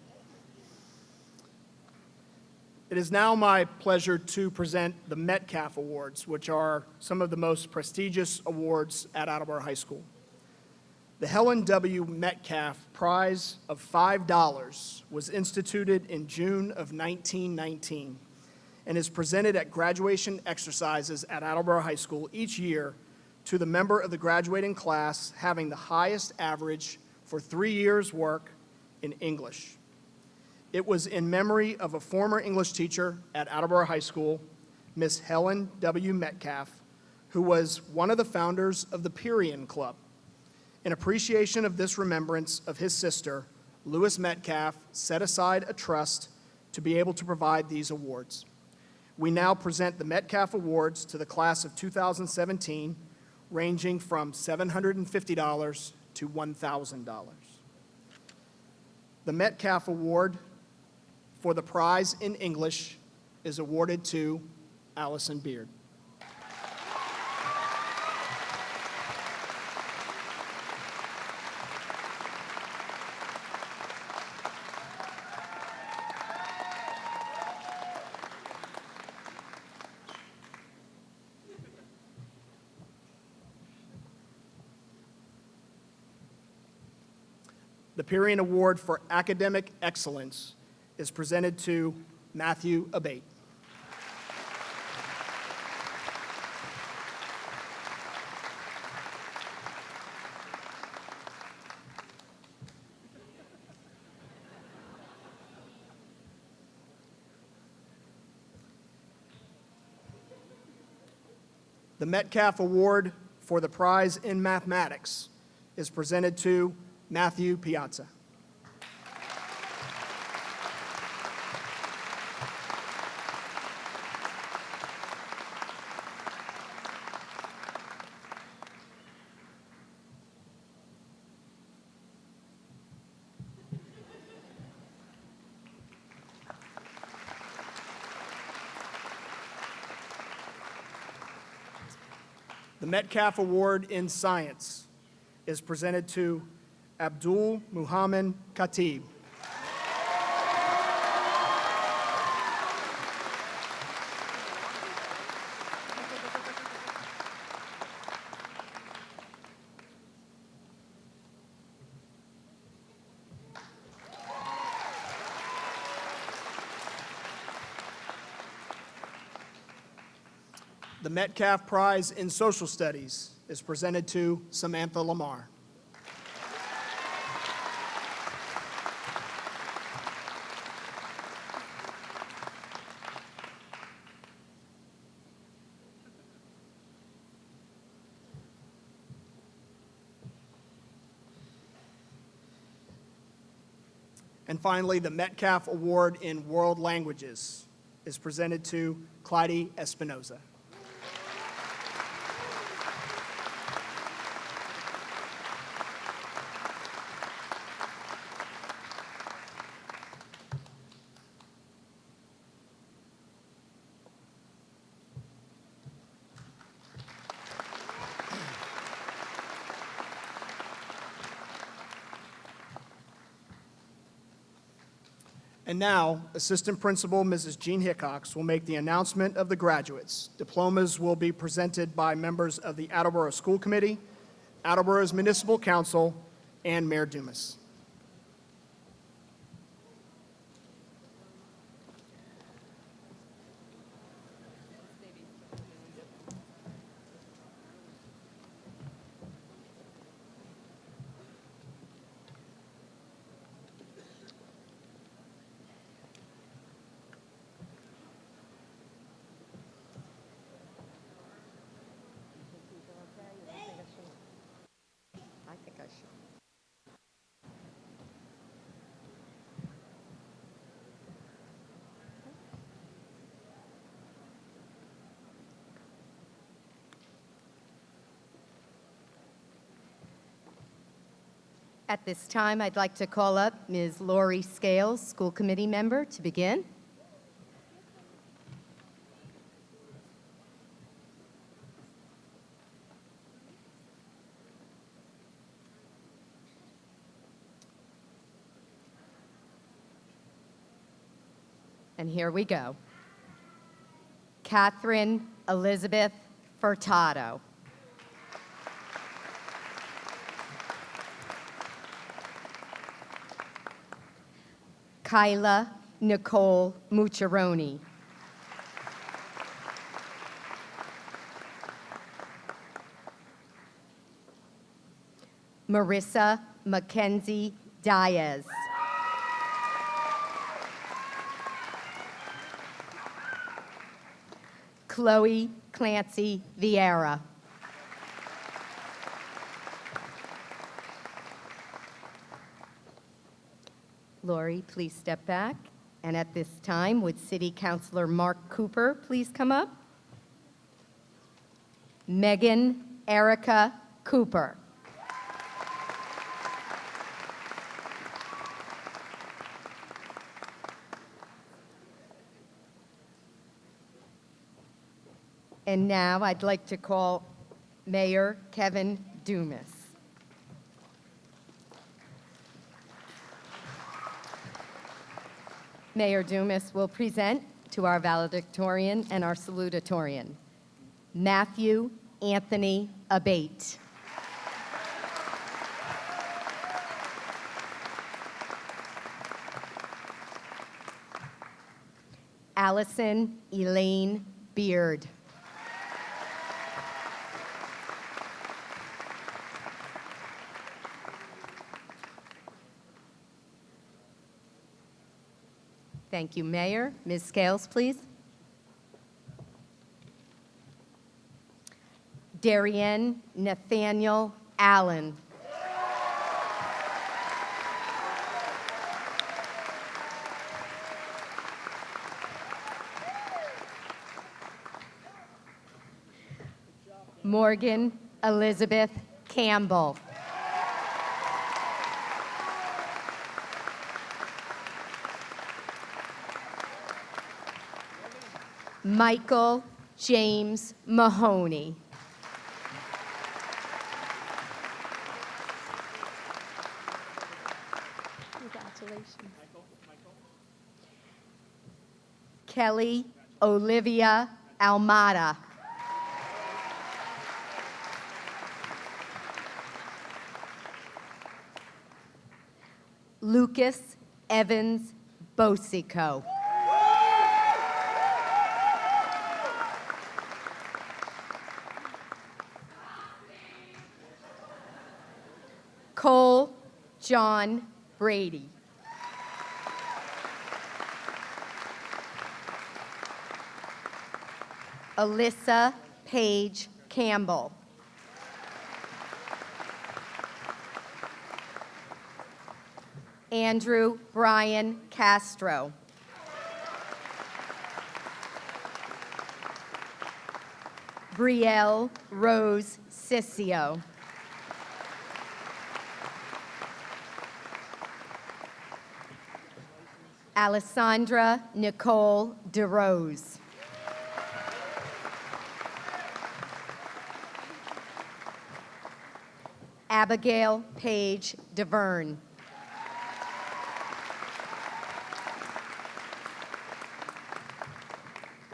Speaker 1: It is now my pleasure to present the Metcalf Awards, which are some of the most prestigious awards at Attleboro High School. The Helen W. Metcalf Prize of $5 was instituted in June of 1919 and is presented at graduation exercises at Attleboro High School each year to the member of the graduating class having the highest average for 3 years' work in English. It was in memory of a former English teacher at Attleboro High School, Miss Helen W. Metcalf, who was one of the founders of the Pierian Club. In appreciation of this remembrance of his sister, Lewis Metcalf set aside a trust to be able to provide these awards. We now present the Metcalf Awards to the class of 2017, ranging from $750 to $1,000. The Metcalf Award for the prize in English is awarded to Allison Beard. The Pierian Award for Academic Excellence is presented to Matthew Abate. The Metcalf Award for the prize in mathematics is presented to Matthew Piazza. The Metcalf Award in Science is presented to Abdul Muhammad Khatib. The Metcalf Prize in Social Studies is presented to Samantha Lamar. And finally, the Metcalf Award in World Languages is presented to Clyde Espinoza. And now, Assistant Principal Mrs. Jean Hickox will make the announcement of the graduates. Diplomas will be presented by members of the Attleboro School Committee, Attleboro's Municipal Council, and Mayor Dumas.
Speaker 9: I think I should. At this time, I'd like to call up Ms. Lori Scales, School Committee member, to begin. And here we go. Catherine Elizabeth Furtado. Kyla Nicole Mucciaroni. Marissa Mackenzie Diaz. Chloe Clancy Vieira. Lori, please step back. And at this time, would City Councilor Mark Cooper please come up? Megan Erica Cooper. And now I'd like to call Mayor Kevin Dumas. Mayor Dumas will present to our valedictorian and our salutatorian, Matthew Anthony Abate. Allison Elaine Beard. Thank you, Mayor. Ms. Scales, please. Darienne Nathaniel Allen. Morgan Elizabeth Campbell. Michael James Mahoney. Kelly Olivia Almada. Lucas Evans Bosico. Cole John Brady. Alyssa Paige Campbell. Andrew Brian Castro. Brielle Rose Sissio. Alessandra Nicole DeRose. Abigail Paige DeVerne.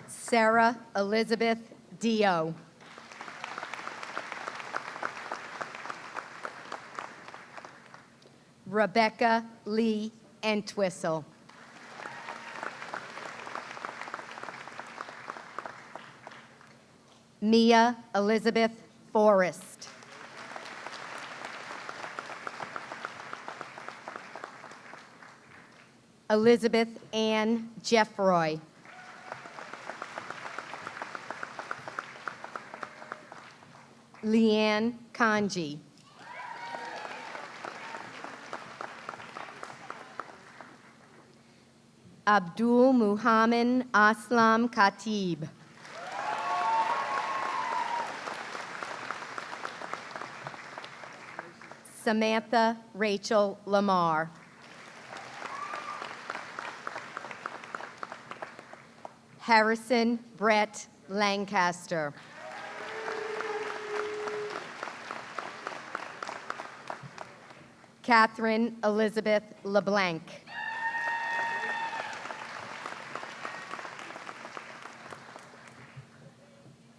Speaker 9: Sarah Elizabeth Dio. Rebecca Lee Entwistle. Mia Elizabeth Forrest. Elizabeth Ann Jeffroy. Leanne Kanji. Abdul Muhammad Aslam Khatib. Samantha Rachel Lamar. Harrison Brett Lancaster. Catherine Elizabeth LeBlanc.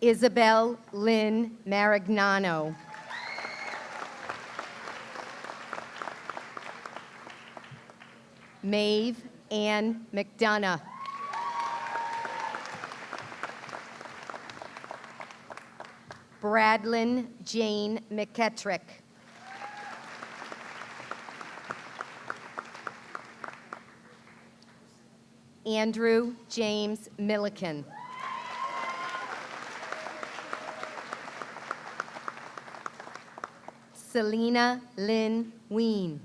Speaker 9: Isabel Lynn Marignano. Maeve Ann McDonough. Bradlyn Jane McKettrick. Andrew James Milliken. Selena Lynn Ween.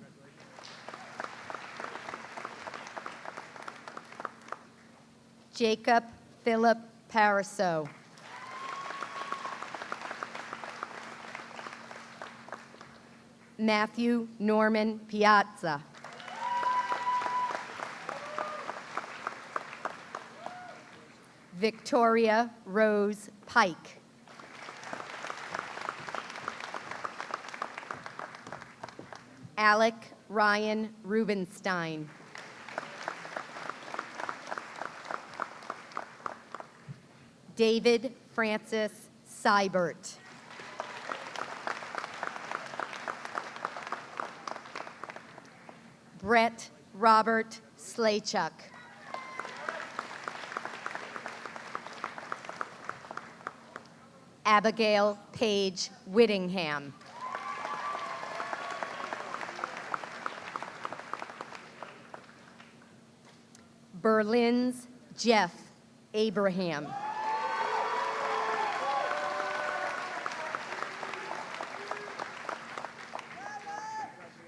Speaker 9: Jacob Philip Pariseau. Matthew Norman Piazza. Victoria Rose Pike. Alec Ryan Rubenstein. David Francis Seibert. Brett Robert Slaychuk. Abigail Paige Whittingham. Berlin's Jeff Abraham.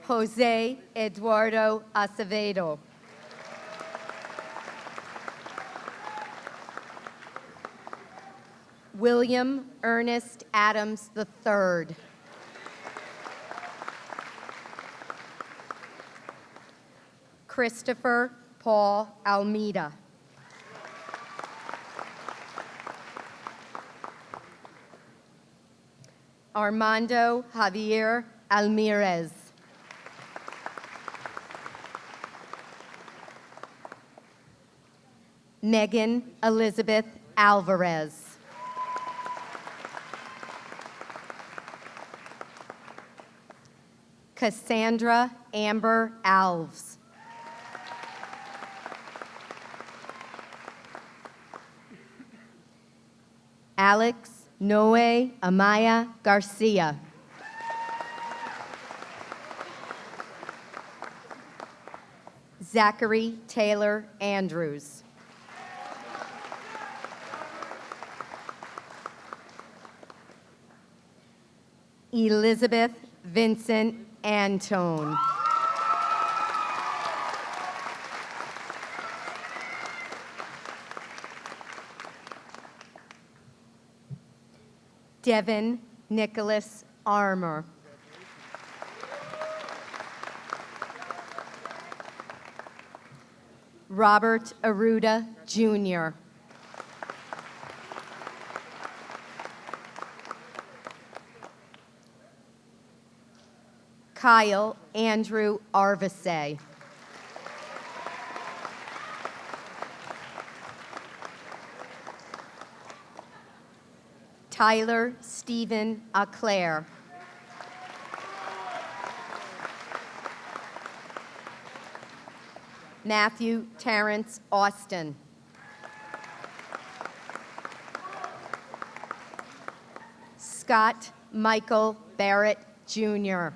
Speaker 9: Jose Eduardo Acevedo. William Ernest Adams III. Christopher Paul Almeida. Armando Javier Almirez. Megan Elizabeth Alvarez. Cassandra Amber Alves. Alex Noe Amaya Garcia. Zachary Taylor Andrews. Elizabeth Vincent Antone. Devin Nicholas Armour. Robert Aruda, Jr. Kyle Andrew Arvise. Tyler Stephen Auclair. Matthew Terrence Austin. Scott Michael Barrett, Jr.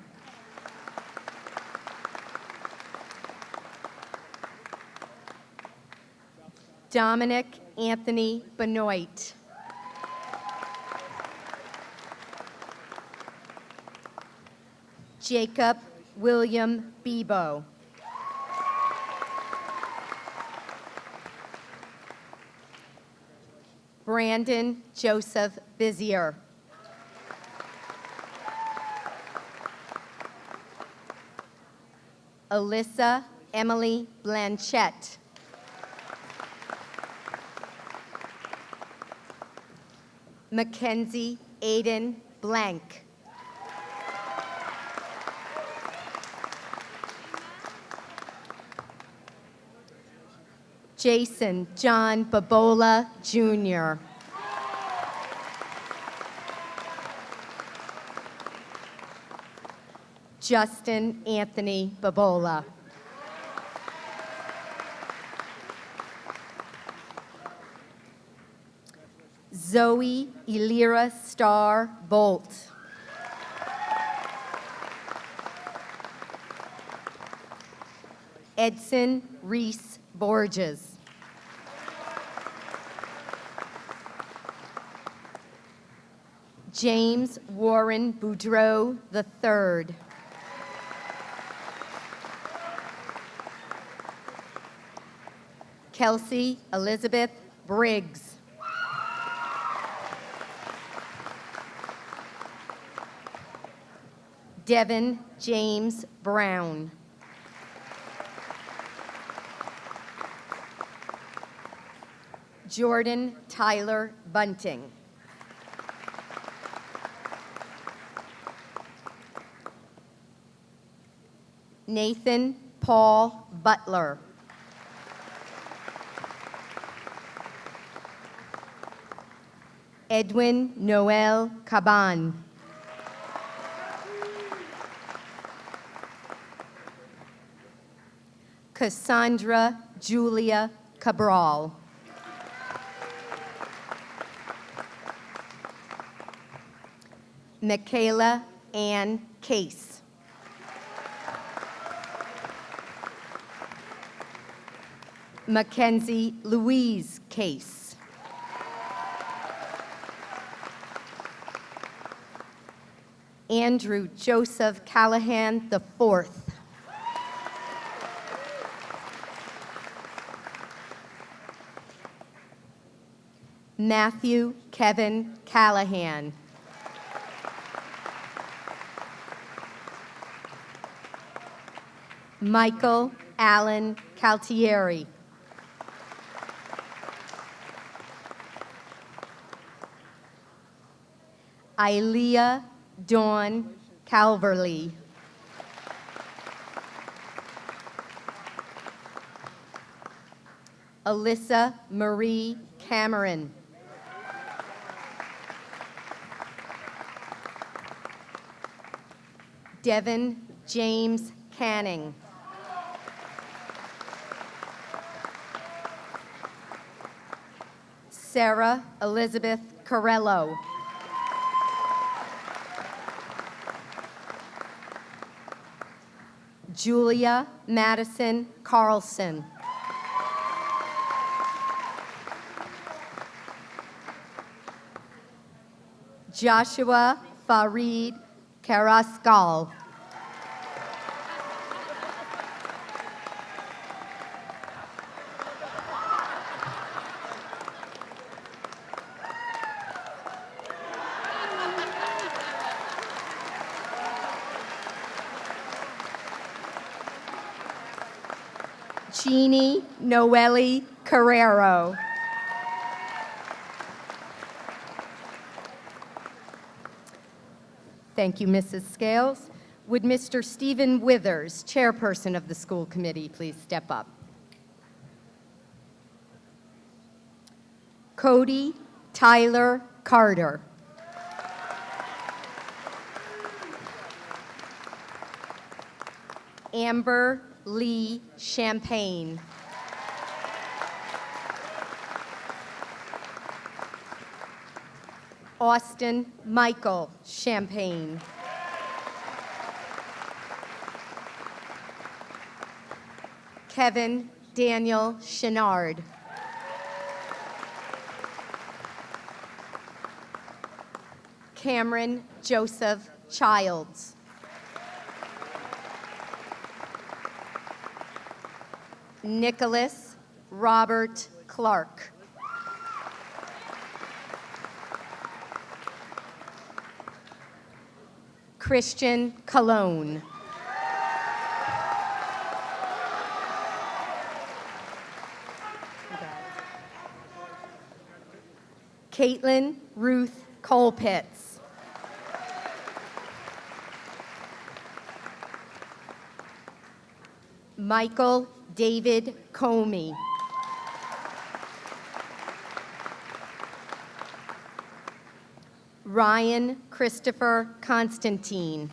Speaker 9: Dominic Anthony Benoit. Jacob William Bebo. Brandon Joseph Bizier. Alyssa Emily Blanchette. Mackenzie Aiden Blank. Jason John Babola, Jr. Justin Anthony Babola. Zoe Elira Starr Bolt. Edson Reese Borges. James Warren Boudreau III. Kelsey Elizabeth Briggs. Devin James Brown. Jordan Tyler Bunting. Nathan Paul Butler. Edwin Noel Caban. Cassandra Julia Cabral. Michaela Ann Case. Mackenzie Louise Case. Andrew Joseph Callahan IV. Matthew Kevin Callahan. Michael Allen Caltieri. Ilea Dawn Calverley. Alyssa Marie Cameron. Devin James Canning. Sarah Elizabeth Corello. Julia Madison Carlson. Joshua Farid Karaskal. Jeannie Noelle Carrero. Thank you, Mrs. Scales. Would Mr. Stephen Withers, chairperson of the school committee, please step up? Cody Tyler Carter. Amber Lee Champagne. Austin Michael Champagne. Kevin Daniel Chenard. Cameron Joseph Childs. Nicholas Robert Clark. Christian Cologne. Caitlin Ruth Colpitz. Michael David Comey. Ryan Christopher Constantine.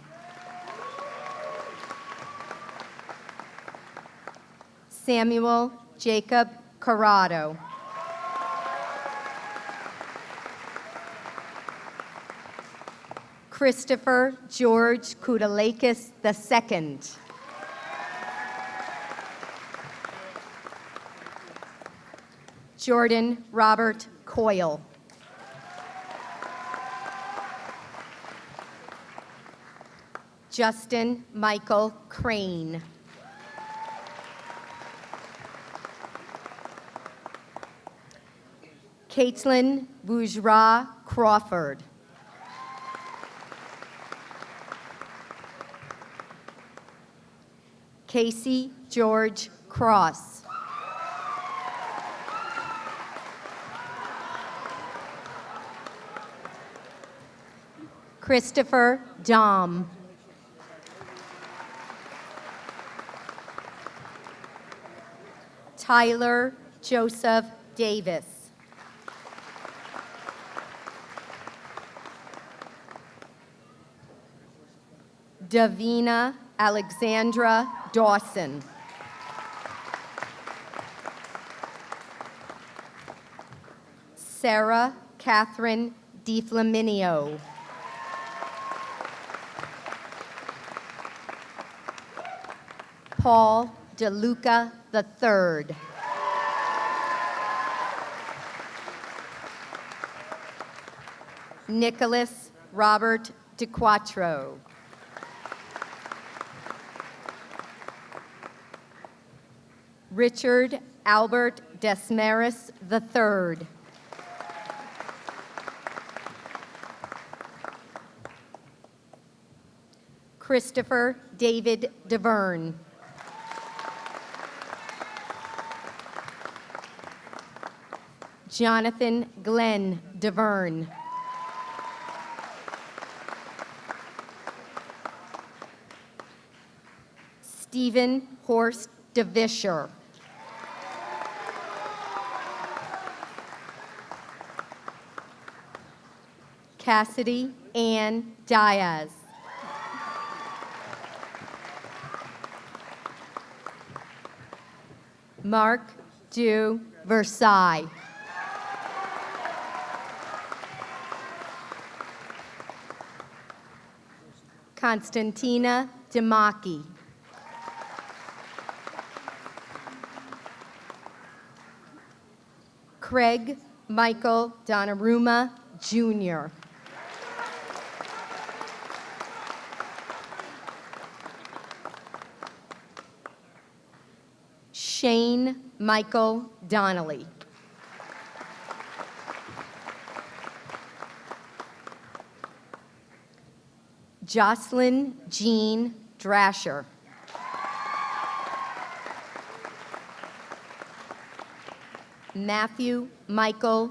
Speaker 9: Samuel Jacob Corrado. Christopher George Koudalakis II. Jordan Robert Coyle. Justin Michael Crane. Caitlin Bourgeois Crawford. Casey George Cross. Christopher Dom. Tyler Joseph Davis. Davina Alexandra Dawson. Sarah Catherine DiFlaminio. Paul DeLuca III. Nicholas Robert DeQuattro. Richard Albert Desmaris III. Christopher David DeVerne. Jonathan Glenn DeVerne. Stephen Horst DeVischer. Cassidy Ann Diaz. Mark Du Versailles. Constantina Demaki. Craig Michael Donnarumma, Jr. Shane Michael Donnelly. Jocelyn Jean Drasher. Matthew Michael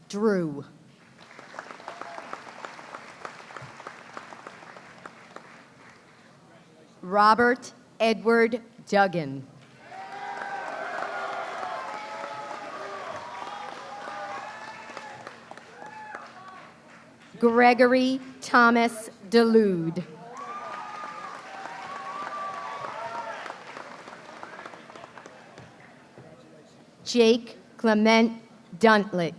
Speaker 9: Drew. Robert Edward Duggan. Gregory Thomas Delude. Jake Clement Dunkley.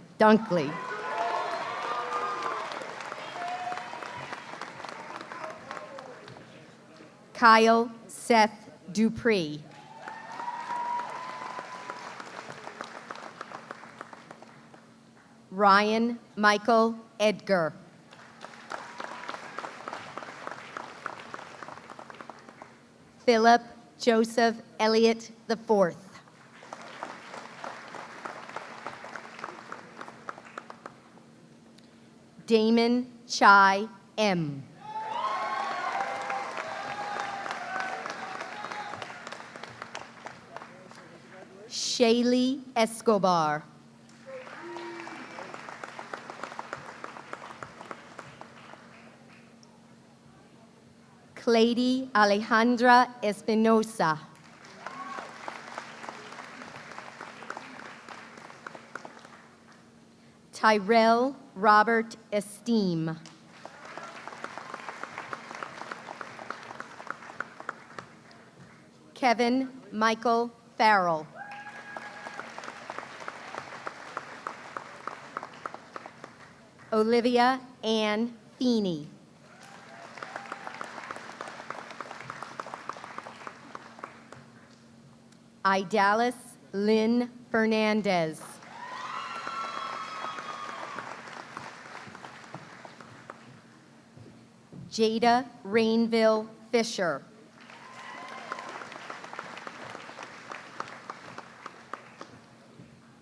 Speaker 9: Kyle Seth Dupree. Ryan Michael Edgar. Philip Joseph Elliott IV. Damon Chai M. Shaylee Escobar. Clady Alejandra Espinosa. Tyrell Robert Esteem. Kevin Michael Farrell. Olivia Ann Feeney. Idalis Lynn Fernandez. Jada Rainville Fisher.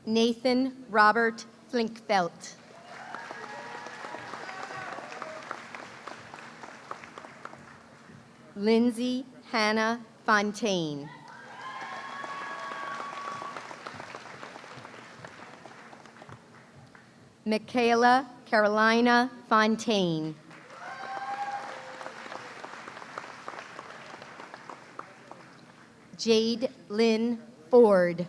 Speaker 9: Nathan Robert Flinkfelt. Lindsay Hannah Fontaine. Michaela Carolina Fontaine. Jade Lynn Ford.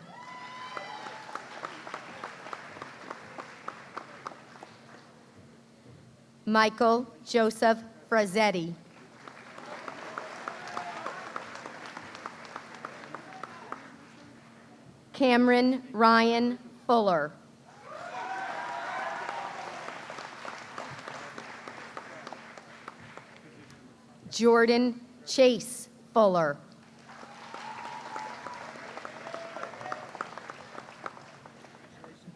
Speaker 9: Michael Joseph Frazetti. Cameron Ryan Fuller. Jordan Chase Fuller.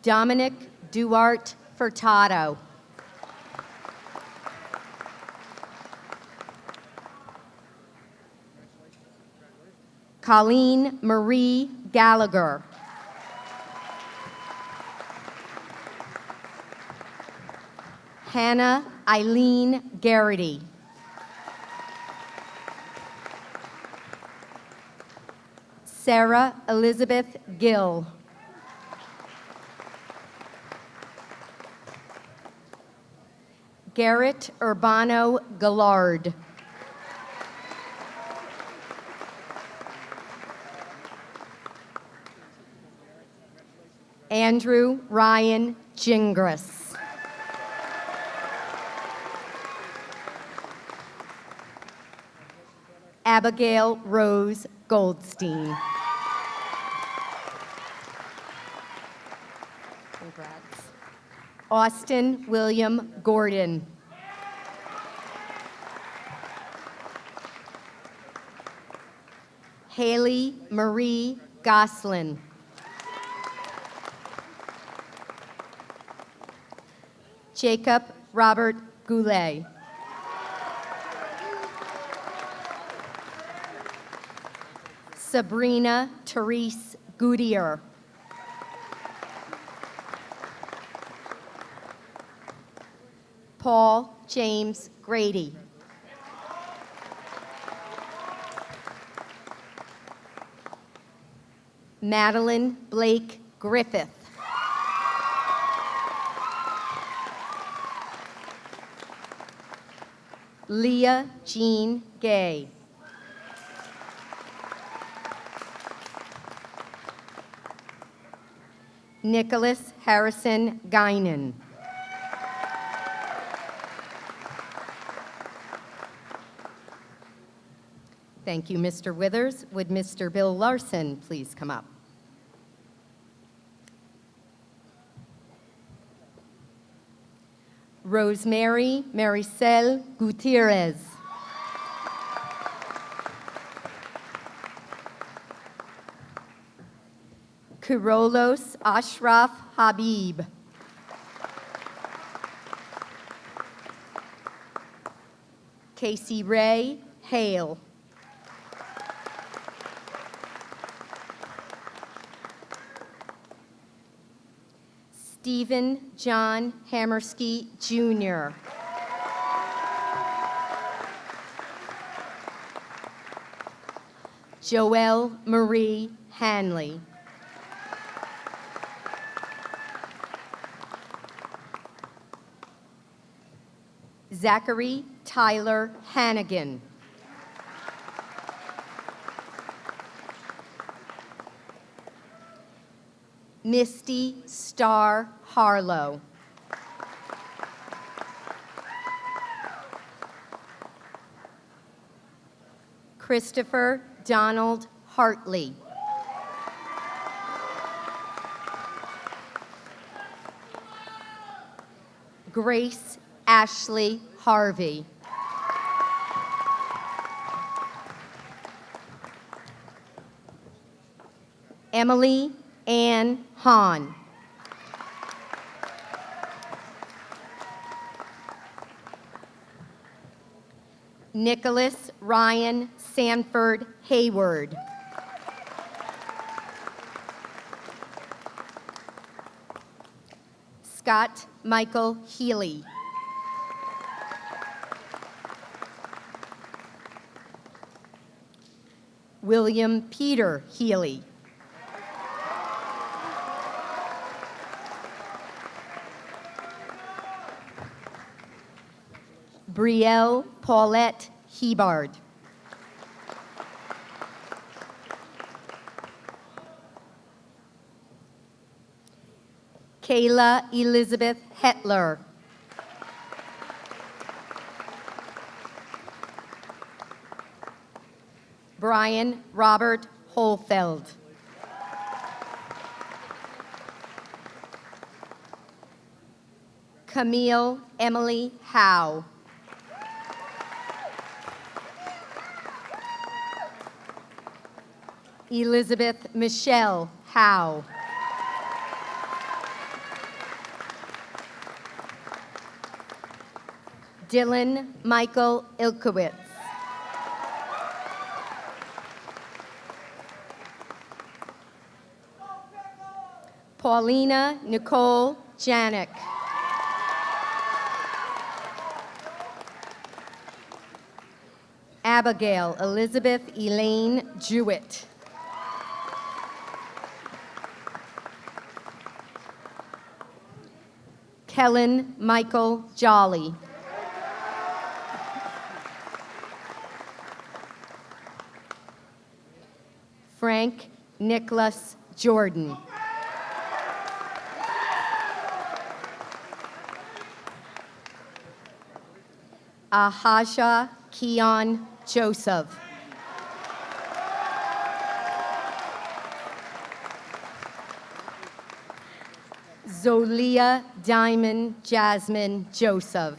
Speaker 9: Dominic Duarte Furtado. Colleen Marie Gallagher. Hannah Eileen Garrity. Sarah Elizabeth Gill. Garrett Urbano Gallard. Andrew Ryan Gingras. Abigail Rose Goldstein. Congrats. Austin William Gordon. Haley Marie Goslin. Jacob Robert Goulet. Sabrina Therese Goodyear. Paul James Grady. Madeline Blake Griffith. Leah Jean Gay. Nicholas Harrison Guinan. Thank you, Mr. Withers. Would Mr. Bill Larson please come up? Rosemary Maricel Gutierrez. Kurolos Ashraf Habib. Casey Ray Hale. Stephen John Hammersky Jr. Joelle Marie Hanley. Zachary Tyler Hannigan. Misty Star Harlow. Christopher Donald Hartley. Grace Ashley Harvey. Emily Ann Hahn. Nicholas Ryan Sanford Hayward. Scott Michael Healy. William Peter Healy. Brielle Paulette Hebard. Kayla Elizabeth Hetler. Brian Robert Holfeld. Camille Emily Howe. Elizabeth Michelle Howe. Dylan Michael Ilkowitz. Paulina Nicole Janik. Abigail Elizabeth Elaine Jewett. Kellen Michael Jolly. Frank Nicholas Jordan. Ahaja Keon Joseph. Zolia Diamond Jasmine Joseph.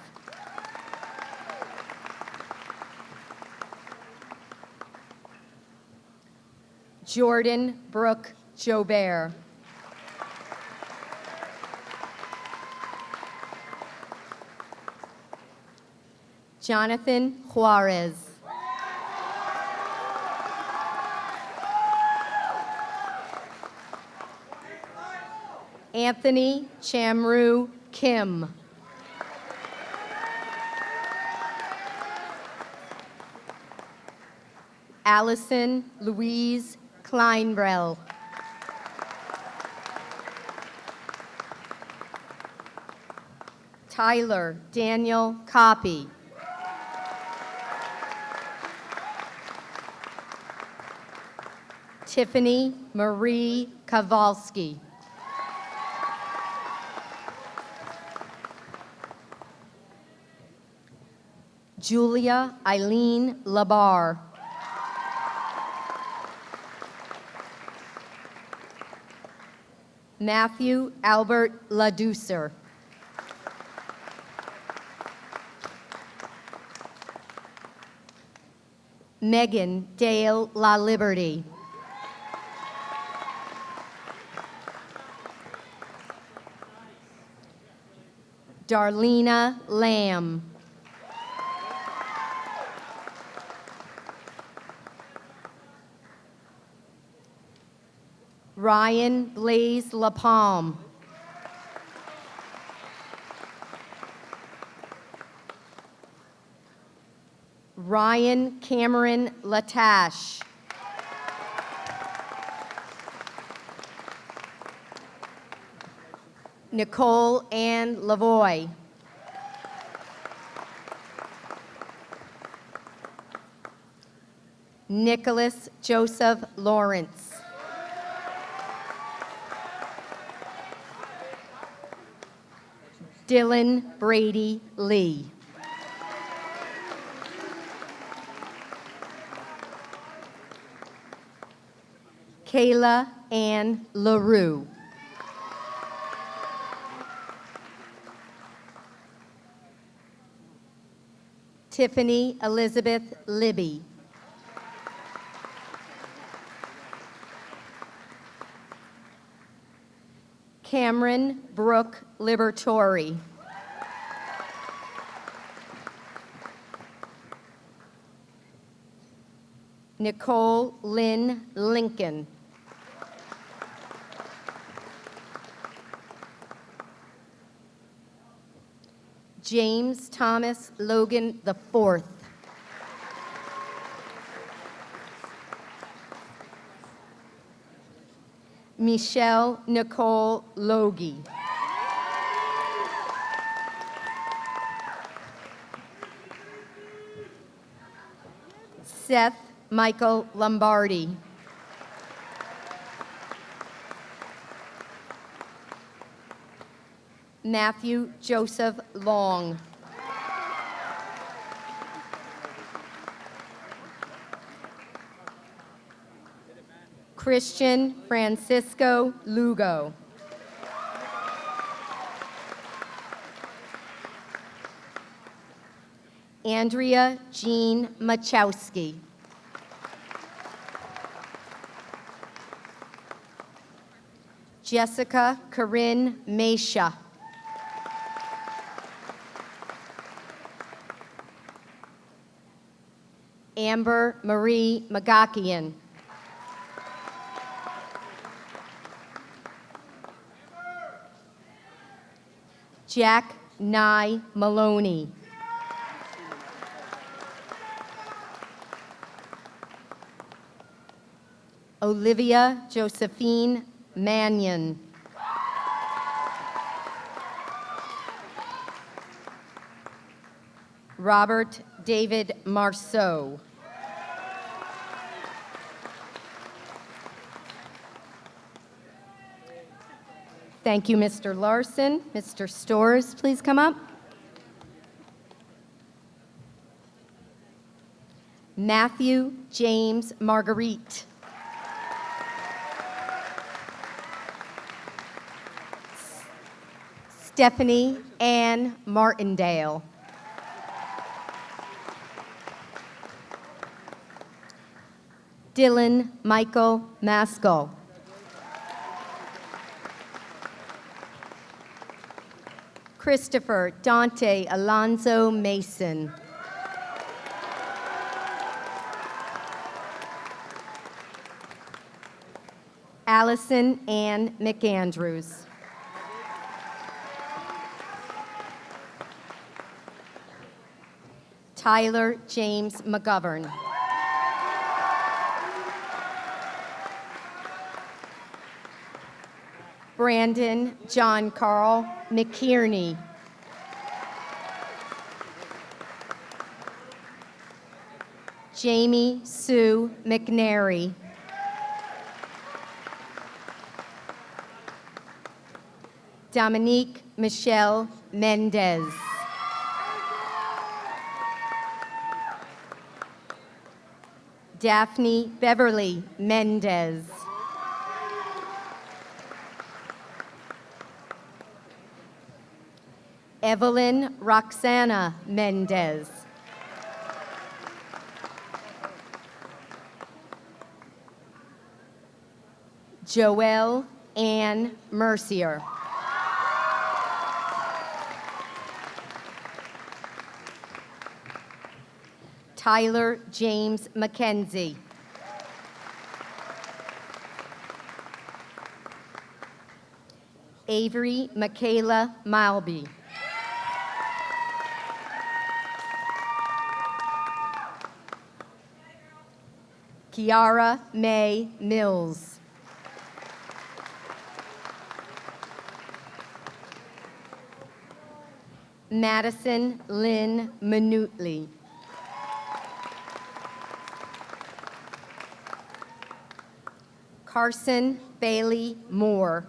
Speaker 9: Jordan Brooke Jobert. Jonathan Juarez. Anthony Chamru Kim. Allison Louise Kleinbrell. Tyler Daniel Copy. Tiffany Marie Kowalski. Julia Eileen Labar. Matthew Albert Ladoucer. Megan Dale La Liberty. Darlena Lamb. Ryan Blaze LaPalme. Ryan Cameron Latash. Nicole Ann Lavoie. Nicholas Joseph Lawrence. Dylan Brady Lee. Kayla Ann LaRue. Tiffany Elizabeth Libby. Cameron Brooke Libertori. Nicole Lynn Lincoln. James Thomas Logan IV. Michelle Nicole Logie. Seth Michael Lombardi. Matthew Joseph Long. Christian Francisco Lugo. Andrea Jean Machowski. Jessica Corinne Mesha. Amber Marie Magakian. Jack Nye Maloney. Olivia Josephine Mannion. Robert David Marceau. Thank you, Mr. Larson. Mr. Storrs, please come up. Matthew James Marguerite. Stephanie Ann Martindale. Dylan Michael Maskell. Christopher Dante Alonzo Mason. Allison Ann McAndrews. Tyler James McGovern. Brandon John Carl McKierney. Jamie Sue McNary. Dominique Michelle Mendez. Daphne Beverly Mendez. Evelyn Roxana Mendez. Joelle Ann Mercier. Tyler James McKenzie. Avery Michaela Mileby. Kiara May Mills. Madison Lynn Minutely. Carson Bailey Moore.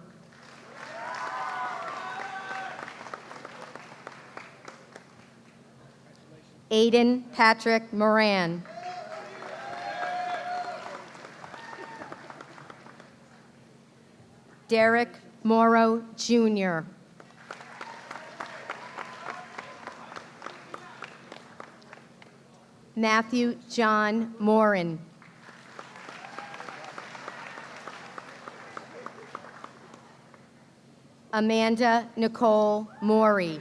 Speaker 9: Aiden Patrick Moran. Derek Morrow Jr. Matthew John Morin. Amanda Nicole Morey.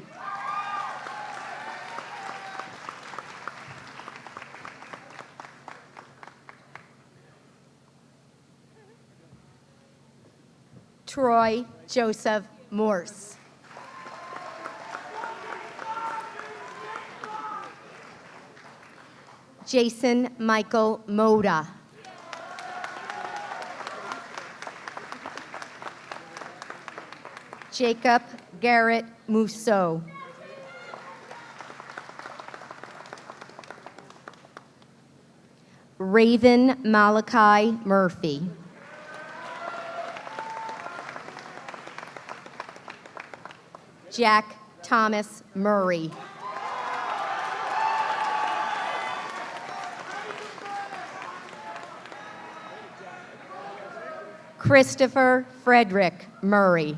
Speaker 9: Troy Joseph Morse. Jason Michael Moda. Jacob Garrett Mousseau. Raven Malachi Murphy. Jack Thomas Murray. Christopher Frederick Murray.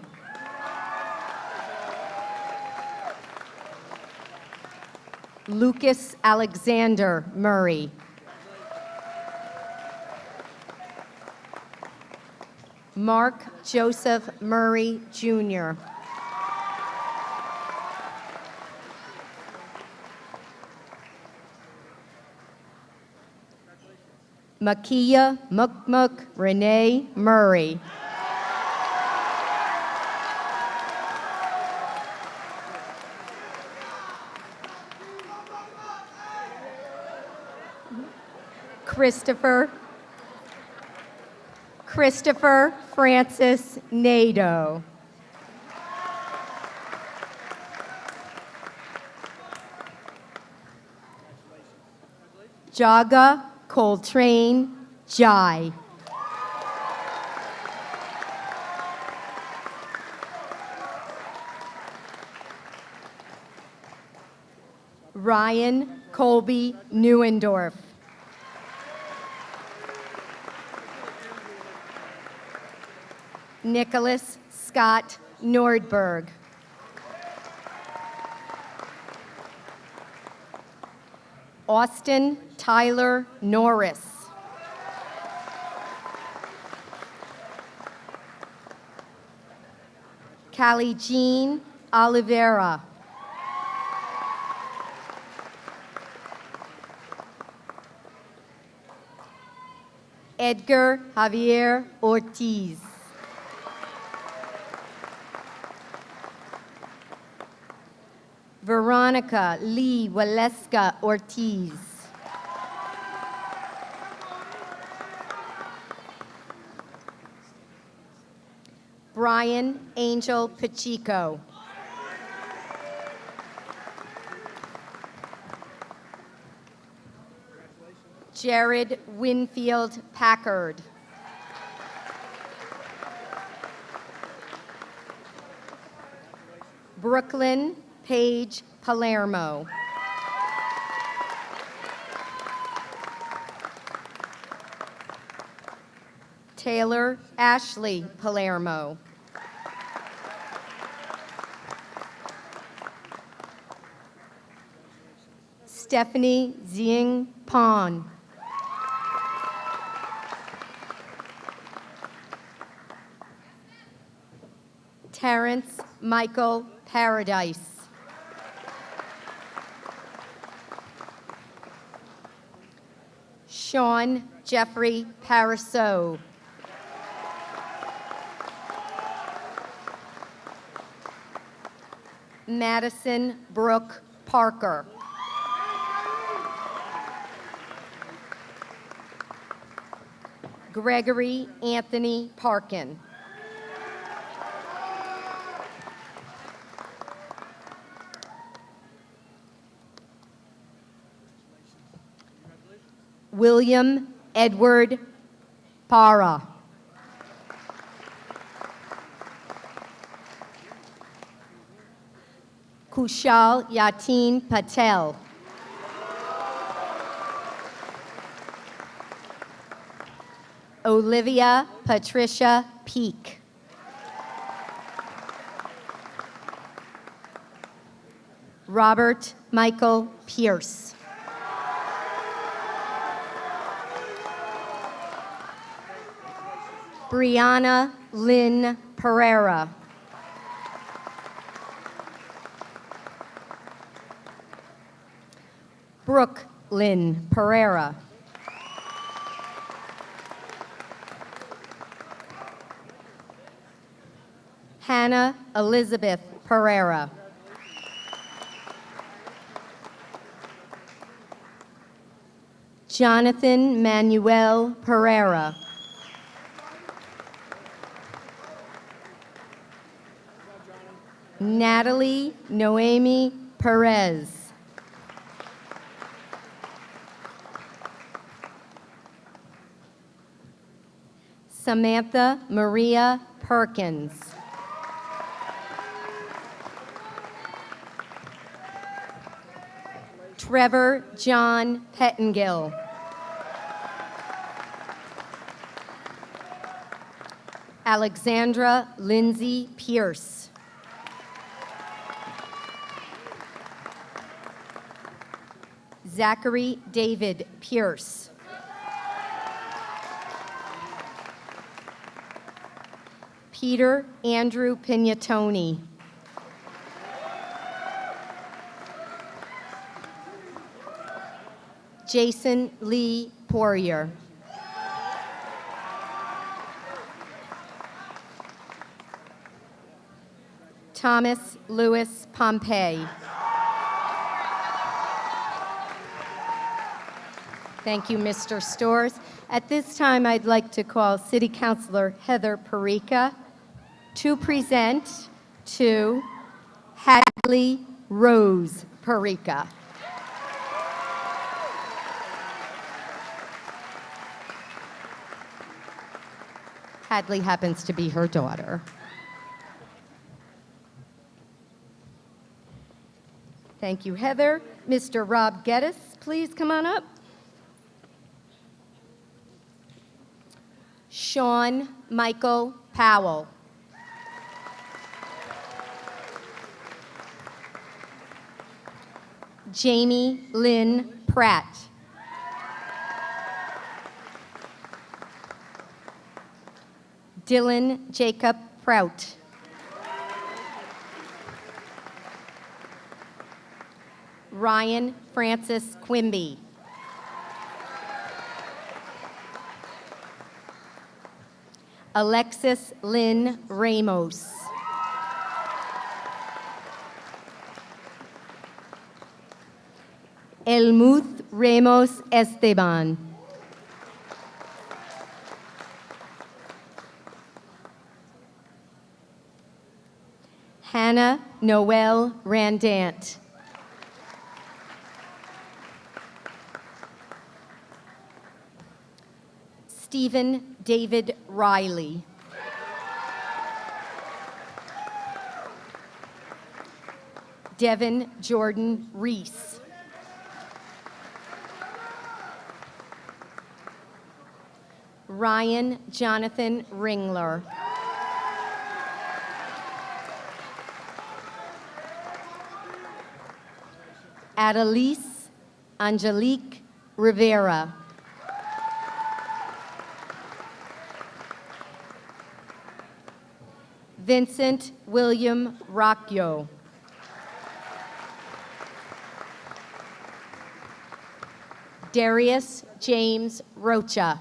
Speaker 9: Lucas Alexander Murray. Mark Joseph Murray Jr. Makia Mukmuk Renee Murray. Christopher Francis Nadeau. Jaga Coltrane Jai. Ryan Colby Neuendorf. Nicholas Scott Nordberg. Austin Tyler Norris. Callie Jean Oliveira. Edgar Javier Ortiz. Veronica Lee Waleska Ortiz. Brian Angel Pacheco. Jared Winfield Packard. Brooklyn Paige Palermo. Taylor Ashley Palermo. Stephanie Zing Pon. Terrence Michael Paradise. Sean Jeffrey Paraso. Madison Brooke Parker. Gregory Anthony Parkin. William Edward Para. Kushal Yatin Patel. Olivia Patricia Peak. Robert Michael Pierce. Brianna Lynn Pereira. Brooke Lynn Pereira. Hannah Elizabeth Pereira. Jonathan Manuel Pereira. Natalie Noemi Perez. Samantha Maria Perkins. Trevor John Pettengill. Alexandra Lindsay Pierce. Zachary David Pierce. Peter Andrew Pignatoni. Jason Lee Poirier. Thomas Lewis Pompey. Thank you, Mr. Storrs. At this time, I'd like to call City Councilor Heather Perica to present to Hadley Rose Perica. Hadley happens to be her daughter. Thank you, Heather. Mr. Rob Geddes, please come on up. Sean Michael Powell. Jamie Lynn Pratt. Dylan Jacob Prout. Ryan Francis Quimby. Alexis Lynn Ramos. Elmuth Ramos Esteban. Hannah Noel Randant. Stephen David Riley. Devin Jordan Reese. Ryan Jonathan Ringler. Adelise Angelique Rivera. Vincent William Rocchio. Darius James Rocha.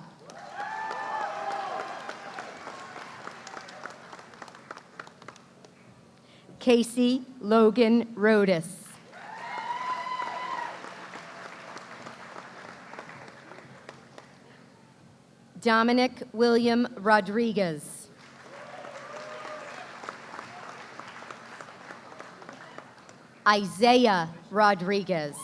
Speaker 9: Casey Logan Rodas. Dominic William Rodriguez. Isaiah Rodriguez.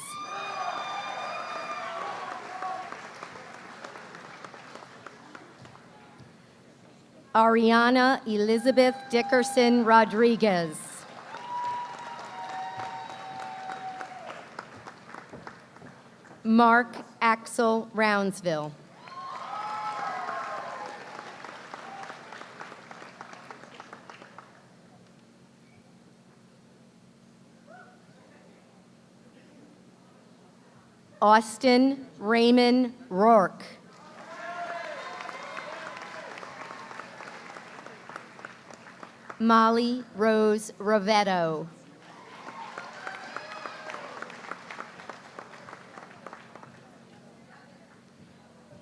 Speaker 9: Ariana Elizabeth Dickerson Rodriguez. Mark Axel Roundsville. Austin Raymond Rourke. Molly Rose Rovetto.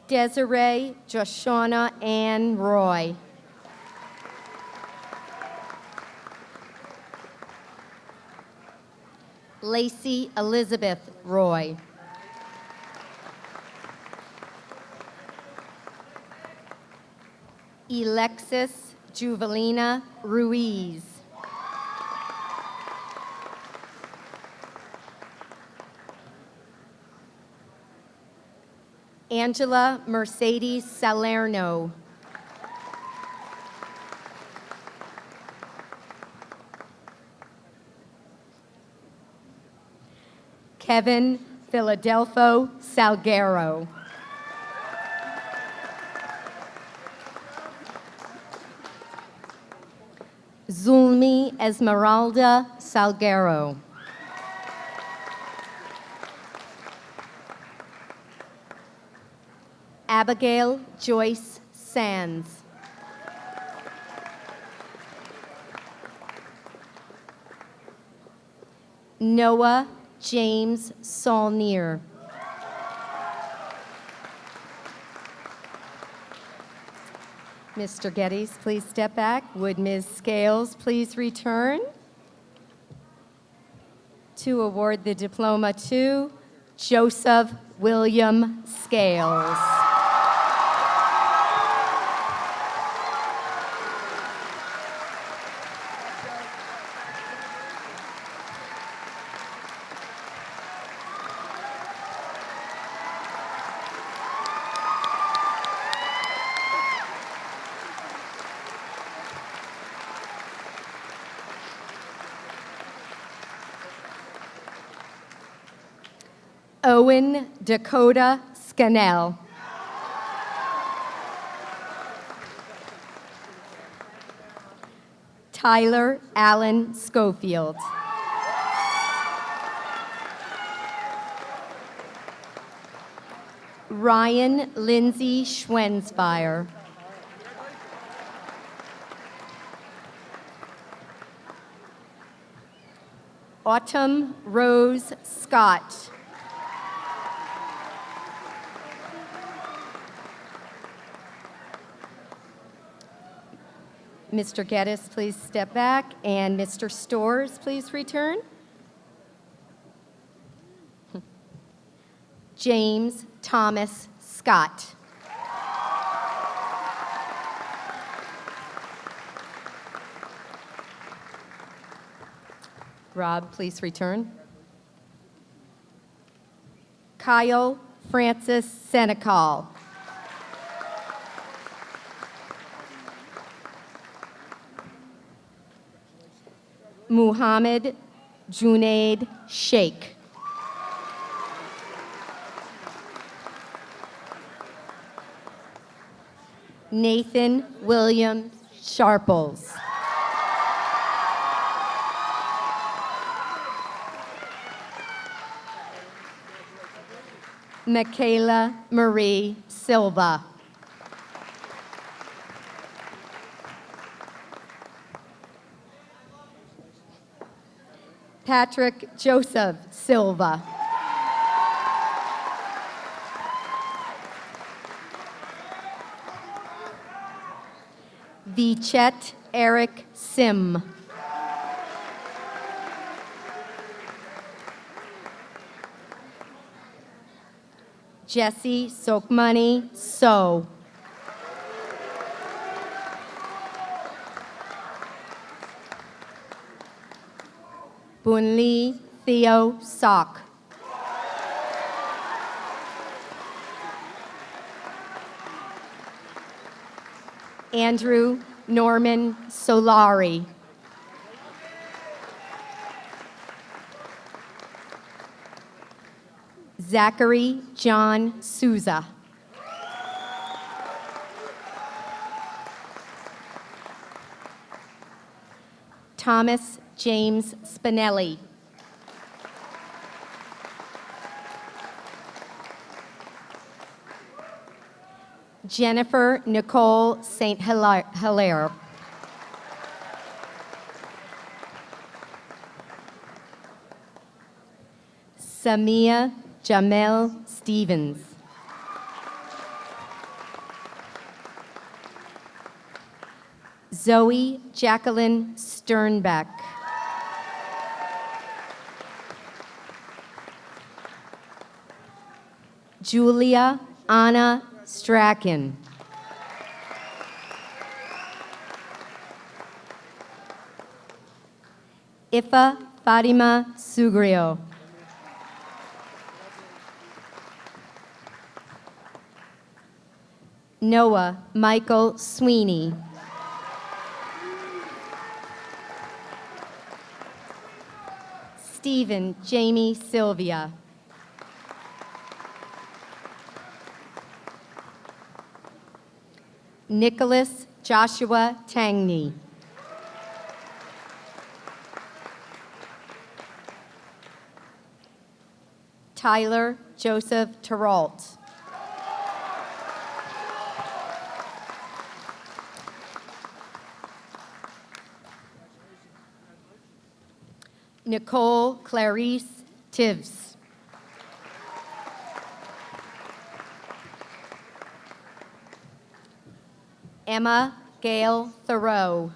Speaker 9: Desiree Joshona Ann Roy. Lacey Elizabeth Roy. Alexis Juvelina Ruiz. Angela Mercedes Salerno. Kevin Philadelphio Salguero. Zulmi Esmeralda Salguero. Abigail Joyce Sands. Noah James Saulnier. Mr. Geddes, please step back. Would Ms. Scales please return to award the diploma to Joseph William Scales. Owen Dakota Scannell. Tyler Allen Schofield. Ryan Lindsay Schwensfire. Autumn Rose Scott. Mr. Geddes, please step back, and Mr. Storrs, please return. James Thomas Scott. Rob, please return. Kyle Francis Senecal. Muhammad Junaid Sheikh. Nathan William Sharples. Michaela Marie Silva. Patrick Joseph Silva. Vichet Eric Sim. Jesse Sokmani So. Bunli Theo Sok. Andrew Norman Solari. Zachary John Souza. Thomas James Spinelli. Jennifer Nicole St. Hilaire. Samia Jamel Stevens. Zoe Jacqueline Sternbeck. Julia Anna Strachan. Ifa Fatima Sugrio. Noah Michael Sweeney. Stephen Jamie Sylvia. Nicholas Joshua Tangney. Tyler Joseph Terrault. Nicole Clarice Tibbs. Emma Gail Thoreau.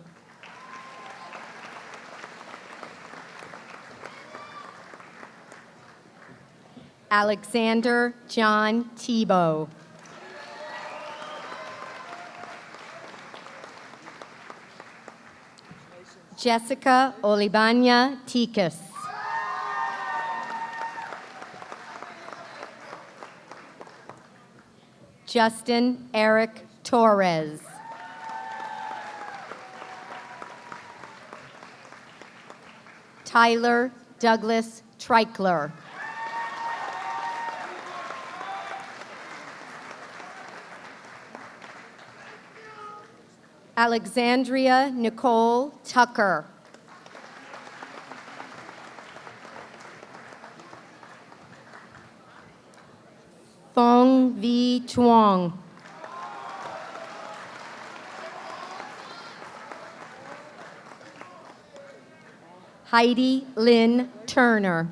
Speaker 9: Alexander John Tebow. Jessica Olibanya Tikas. Justin Eric Torres. Tyler Douglas Treichler. Alexandria Nicole Tucker. Fong Vi Chuang. Heidi Lynn Turner.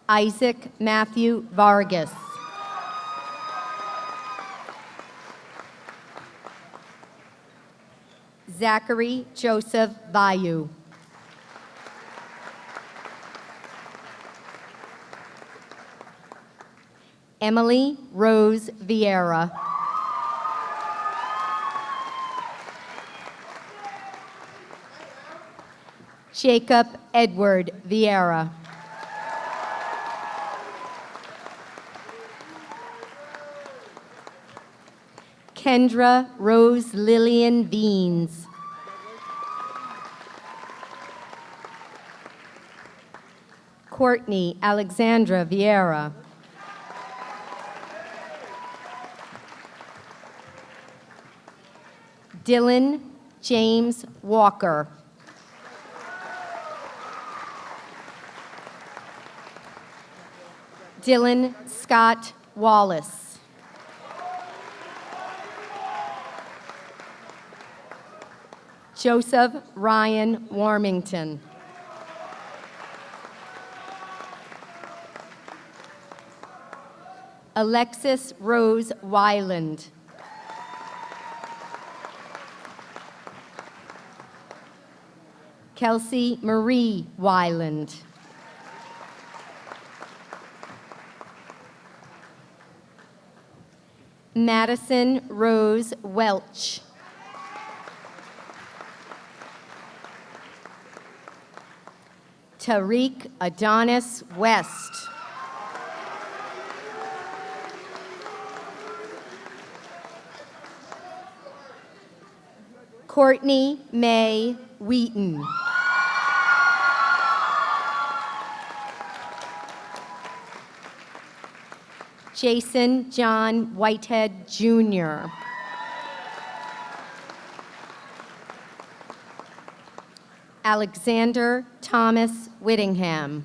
Speaker 9: Isaac Matthew Vargas. Zachary Joseph Vayu. Emily Rose Vieira. Jacob Edward Vieira. Kendra Rose Lillian Beans. Courtney Alexandra Vieira. Dylan James Walker. Dylan Scott Wallace. Joseph Ryan Warmington. Alexis Rose Weiland. Kelsey Marie Weiland. Madison Rose Welch. Tariq Adonis West. Courtney May Wheaton. Jason John Whitehead Jr. Alexander Thomas Whittingham.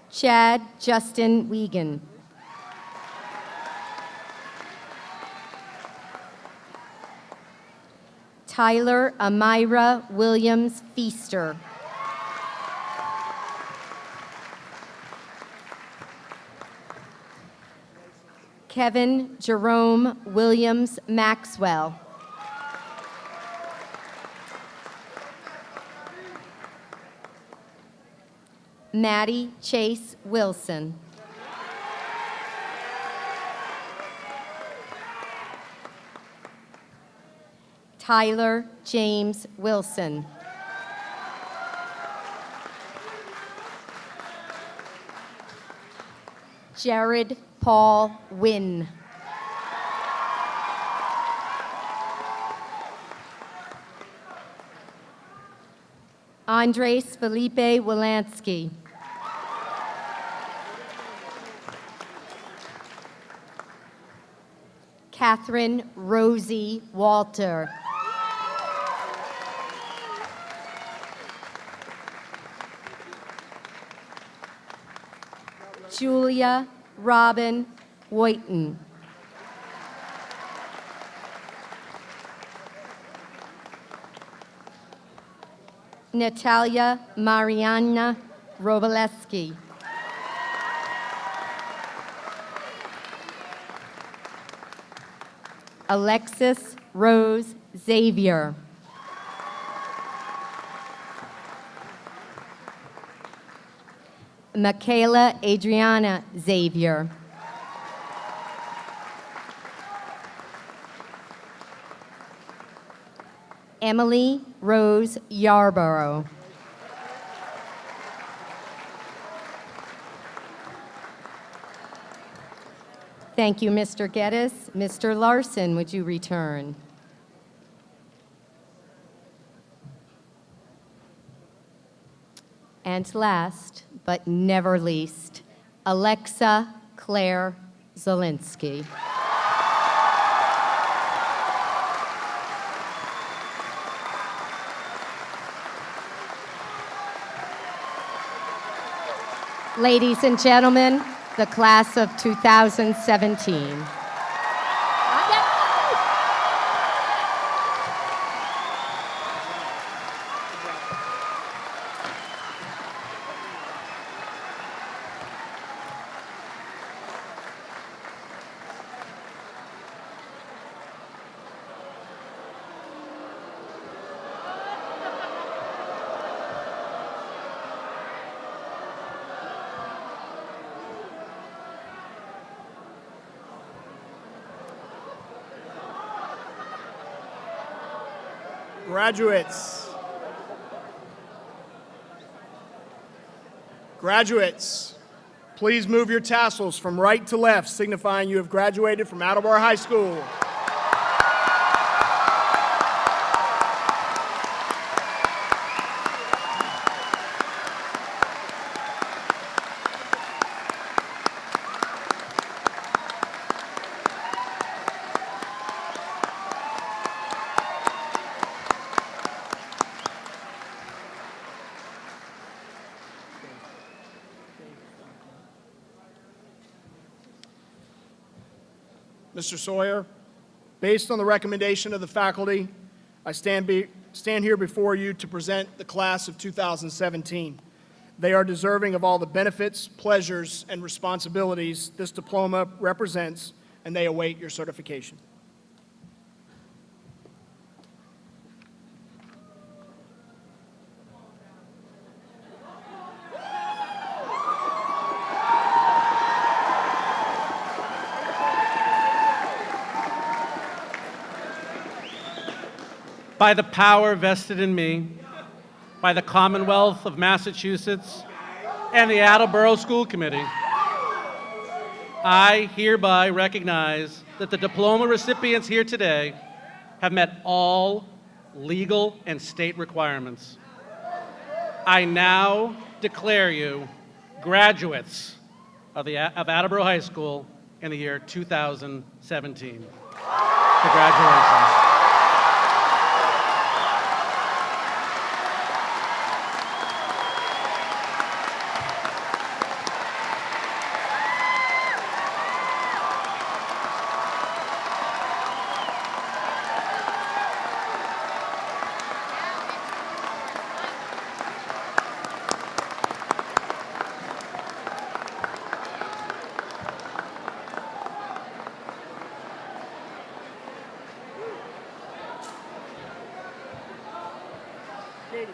Speaker 9: Chad Justin Wiegand. Tyler Amira Williams Feaster. Kevin Jerome Williams Maxwell. Maddie Chase Wilson. Tyler James Wilson. Jared Paul Wynn. Andres Felipe Wilansky. Catherine Rosie Walter. Julia Robin Woyton. Natalia Mariana Robaleski. Alexis Rose Xavier. Michaela Adriana Xavier. Emily Rose Yarborough. Thank you, Mr. Geddes. Mr. Larson, would you return? And last, but never least, Alexa Claire Zielinski. Ladies and gentlemen, the class of 2017.
Speaker 1: Graduates, please move your tassels from right to left, signifying you have graduated from Attleboro High School. Mr. Sawyer, based on the recommendation of the faculty, I stand here before you to present the class of 2017. They are deserving of all the benefits, pleasures, and responsibilities this diploma represents, and they await your certification.
Speaker 4: By the power vested in me by the Commonwealth of Massachusetts and the Attleboro School Committee, I hereby recognize that the diploma recipients here today have met all legal and state requirements. I now declare you graduates of Attleboro High School in the year 2017. Congratulations.
Speaker 1: Katie,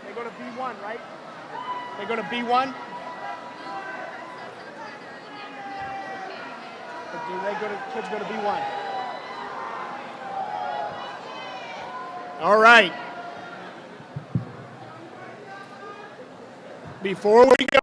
Speaker 1: they go to B1, right? They go to B1? Or do kids go to B1? All right. Before we go,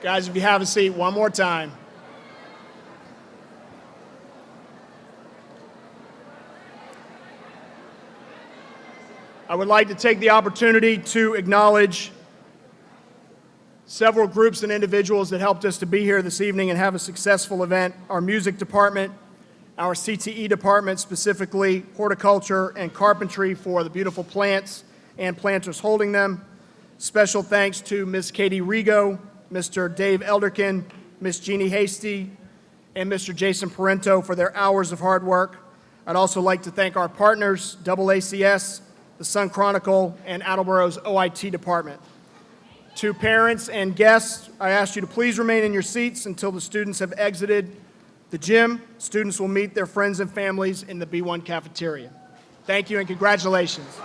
Speaker 1: guys, if you have a seat, one more time. I would like to take the opportunity to acknowledge several groups and individuals that helped us to be here this evening and have a successful event. Our music department, our CTE department, specifically horticulture and carpentry for the beautiful plants and planters holding them. Special thanks to Ms. Katie Rigo, Mr. Dave Elderkin, Ms. Jeannie Hasty, and Mr. Jason Parento for their hours of hard work. I'd also like to thank our partners, AACS, the Sun Chronicle, and Attleboro's OIT department. To parents and guests, I ask you to please remain in your seats until the students have exited the gym. Students will meet their friends and families in the B1 cafeteria. Thank you and congratulations.